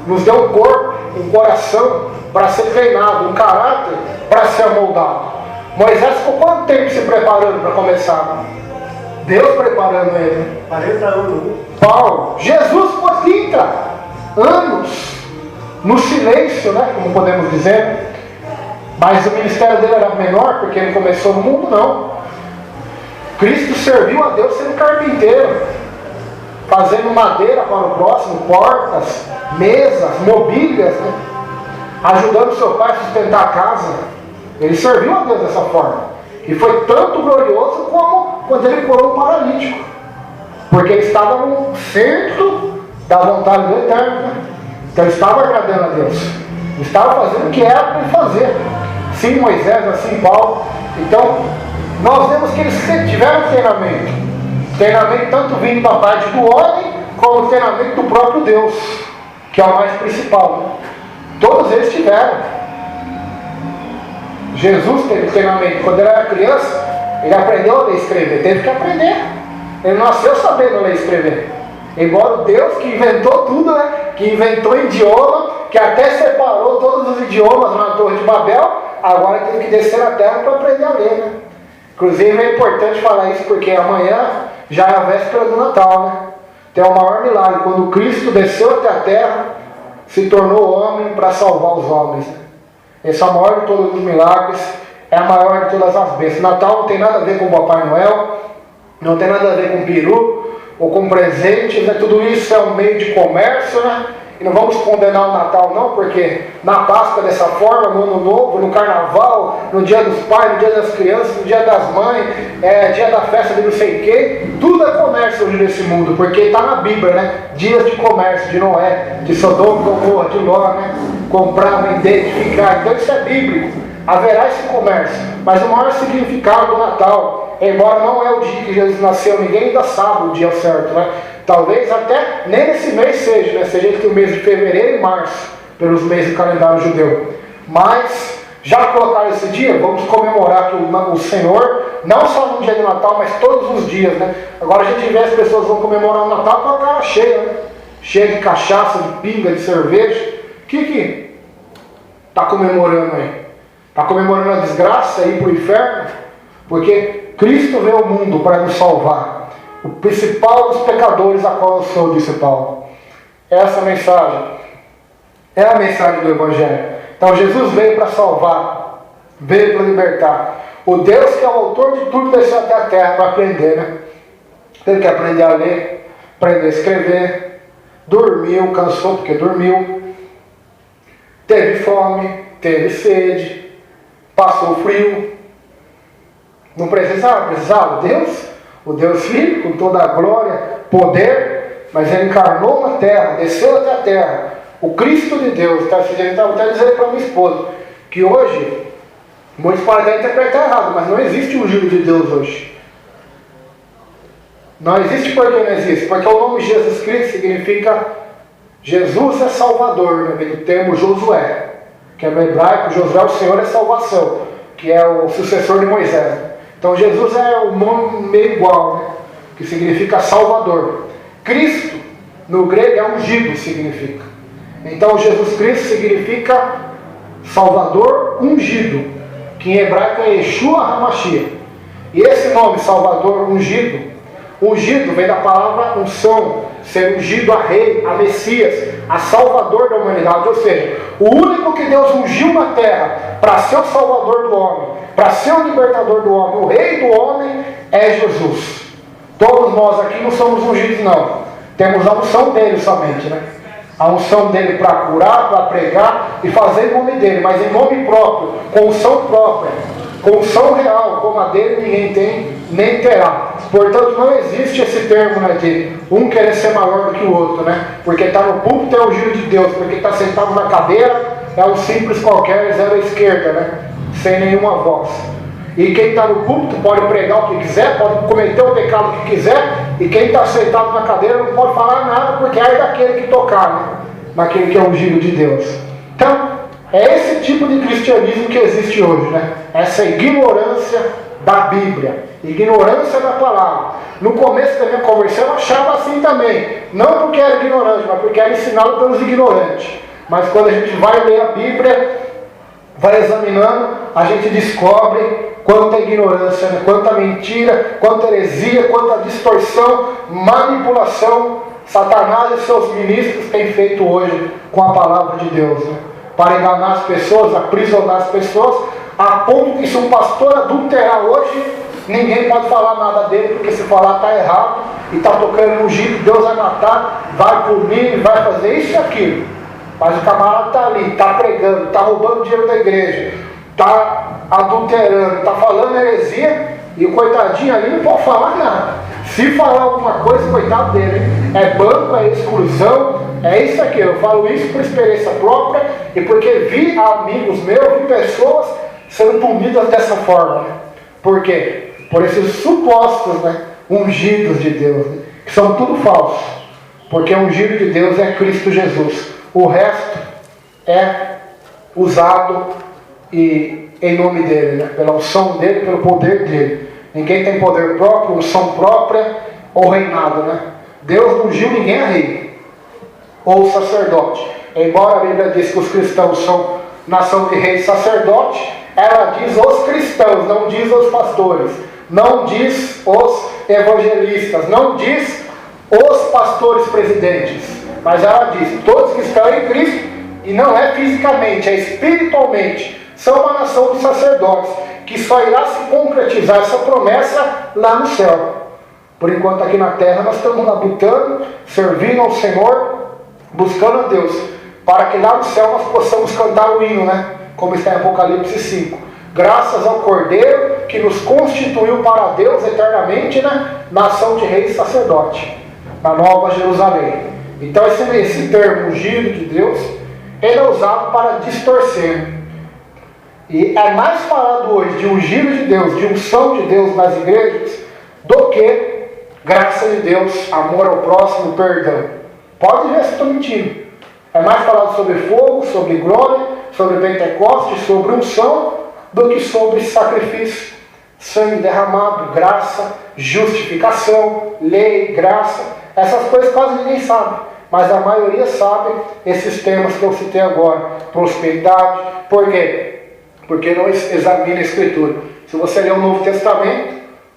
nos deu um corpo, um coração para ser treinado, um caráter para ser amoldado. Moisés ficou quanto tempo se preparando para começar? Deus preparando ele. 40 anos. Paulo, Jesus ficou 30 anos no silêncio, né, como podemos dizer. Mas o ministério dele era menor porque ele começou no mundo, não. Cristo serviu a Deus sendo carpinteiro, fazendo madeira para o próximo, portas, mesas, mobílias, né? Ajudando seu pai a sustentar a casa. Ele serviu a Deus dessa forma. E foi tanto glorioso como quando ele curou um paralítico. Porque ele estava no centro da vontade do Eterno, né? Então estava agradando a Deus, estava fazendo o que era para ele fazer. Sim, Moisés, assim Paulo. Então, nós vemos que eles tiveram treinamento tanto vindo da parte do homem, como treinamento do próprio Deus, que é o mais principal, né? Todos eles tiveram. Jesus teve treinamento. Quando ele era criança, ele aprendeu a ler e escrever. Teve que aprender. Ele nasceu sabendo ler e escrever. Embora o Deus que inventou tudo, né? Que inventou idioma, que até separou todos os idiomas na Torre de Babel, agora teve que descer na terra para aprender a ler, né? Inclusive é importante falar isso porque amanhã já é a véspera do Natal, né? Tem o maior milagre, quando Cristo desceu até a terra, se tornou homem para salvar os homens, né? Esse é o maior de todos os milagres, é a maior de todas as bênçãos. Natal não tem nada a ver com o Papai Noel, não tem nada a ver com peru ou com presentes, né? Tudo isso é um meio de comércio, né? E não vamos condenar o Natal não, porque na Páscoa dessa forma, no Ano Novo, no Carnaval, no Dia dos Pais, no Dia das Crianças, no Dia das Mães, dia da festa de não sei o quê, tudo é comércio hoje nesse mundo, porque está na Bíblia, né? Dias de comércio, de Noé, de Sodoma, Gomorra, de Ló, né? Comprar, vender, edificar, então isso é bíblico, haverá esse comércio, mas o maior significado do Natal, embora não é o dia que Jesus nasceu, ninguém ainda sabe o dia certo, né? Talvez até nem nesse mês seja, né? Seja entre o mês de fevereiro e março, pelos meses do calendário judeu. Mas, já colocaram esse dia, vamos comemorar que o Senhor, não só no dia do Natal, mas todos os dias, né? Agora a gente vê as pessoas vão comemorar o Natal com a cara cheia, né? Cheia de cachaça, de pinga, de cerveja. O que está comemorando aí? Está comemorando a desgraça e ir para o inferno? Porque Cristo veio ao mundo para nos salvar. O principal dos pecadores a qual eu sou, disse Paulo. Essa mensagem é a mensagem do Evangelho. Então Jesus veio para salvar, veio para libertar. O Deus que é o autor de tudo desceu até a terra para aprender, né? Teve que aprender a ler, aprender a escrever, dormiu, cansou porque dormiu, teve fome, teve sede, passou frio. Não precisava, Deus, o Deus Filho, com toda a glória, poder, mas ele encarnou na terra, desceu até a terra. O Cristo de Deus, está até dizendo para minha esposa, que hoje, muitos podem interpretar errado, mas não existe ungido de Deus hoje. Não existe porque não existe, porque o nome Jesus Cristo significa Jesus é Salvador, né? Do termo Josué, que é no hebraico, Josué, o Senhor é salvação, que é o sucessor de Moisés. Então Jesus é o nome meio igual, né? Que significa Salvador. Cristo, no grego, é ungido, significa. Então Jesus Cristo significa Salvador ungido, que em hebraico é Yeshua HaMashiach. E esse nome, Salvador ungido, ungido vem da palavra unção, ser ungido a rei, a Messias, a Salvador da humanidade. Ou seja, o único que Deus ungiu na terra para ser o Salvador do homem, para ser o libertador do homem, o rei do homem, é Jesus. Todos nós aqui não somos ungidos não. Temos a unção dele somente, né? A unção dele para curar, para pregar e fazer em nome dele, mas em nome próprio, com unção própria, com unção real, como a dele ninguém tem, nem terá. Portanto, não existe esse termo, né, de um querer ser maior do que o outro, né? Porque está no púlpito é o ungido de Deus, porque está sentado na cadeira é um simples qualquer, zero à esquerda, né? Sem nenhuma voz. E quem está no púlpito pode pregar o que quiser, pode cometer o pecado que quiser, e quem está sentado na cadeira não pode falar nada, porque é daquele que tocar, né? Naquele que é ungido de Deus. Então, é esse tipo de cristianismo que existe hoje, né? Essa ignorância da Bíblia, ignorância da palavra. No começo da minha conversão eu achava assim também, não porque era ignorante, mas porque era ensinado pelos ignorantes. Mas quando a gente vai ler a Bíblia, vai examinando, a gente descobre quanta ignorância, né? Quanta mentira, quanta heresia, quanta distorção, manipulação Satanás e seus ministros têm feito hoje com a palavra de Deus, né? Para enganar as pessoas, aprisionar as pessoas, a ponto que se um pastor adulterar hoje, ninguém pode falar nada dele, porque se falar está errado, e está tocando no giro, Deus vai matar, vai punir, vai fazer isso e aquilo. Mas o camarada está ali, está pregando, está roubando dinheiro da igreja, está adulterando, está falando heresia, e o coitadinho ali não pode falar nada. Se falar alguma coisa, coitado dele, hein? É banco, é exclusão, é isso aqui. Eu falo isso por experiência própria e porque vi amigos meus, vi pessoas sendo punidas dessa forma. Por quê? Por esses supostos, né, ungidos de Deus, né, que são tudo falsos. Porque o ungido de Deus é Cristo Jesus. O resto é usado e em nome dele, né, pela unção dele, pelo poder dele. Ninguém tem poder próprio, unção própria ou reinado, né? Deus não ungiu ninguém a rei ou sacerdote. Embora a Bíblia diz que os cristãos são nação de reis e sacerdote, ela diz os cristãos, não diz os pastores, não diz os evangelistas, não diz os pastores presidentes, mas ela diz todos que estão em Cristo, e não é fisicamente, é espiritualmente, são uma nação de sacerdotes, que só irá se concretizar essa promessa lá no céu. Por enquanto aqui na terra nós estamos labutando, servindo ao Senhor, buscando a Deus, para que lá no céu nós possamos cantar o hino, né? Como está em Apocalipse 5. Graças ao Cordeiro que nos constituiu para Deus eternamente, né? Nação de reis e sacerdote, na Nova Jerusalém. Então esse termo ungido de Deus, ele é usado para distorcer. E é mais falado hoje de ungido de Deus, de unção de Deus nas igrejas, do que graça de Deus, amor ao próximo, perdão. Pode ver se estou mentindo. É mais falado sobre fogo, sobre glória, sobre Pentecostes, sobre unção, do que sobre sacrifício, sangue derramado, graça, justificação, lei, graça. Essas coisas quase ninguém sabe, mas a maioria sabe esses temas que eu citei agora. Prosperidade. Por quê? Porque não examina a Escritura. Se você ler o Novo Testamento,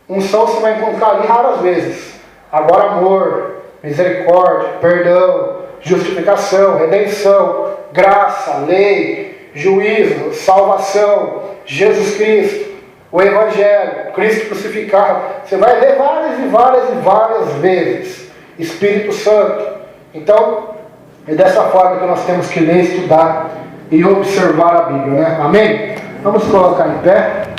unção você vai encontrar ali raras vezes. Agora amor, misericórdia, perdão, justificação, redenção, graça, lei, juízo, salvação, Jesus Cristo, o Evangelho, Cristo crucificado. Você vai ler várias e várias e várias vezes. Espírito Santo. Então, é dessa forma que nós temos que ler, estudar e observar a Bíblia, né? Amém? Vamos colocar em pé.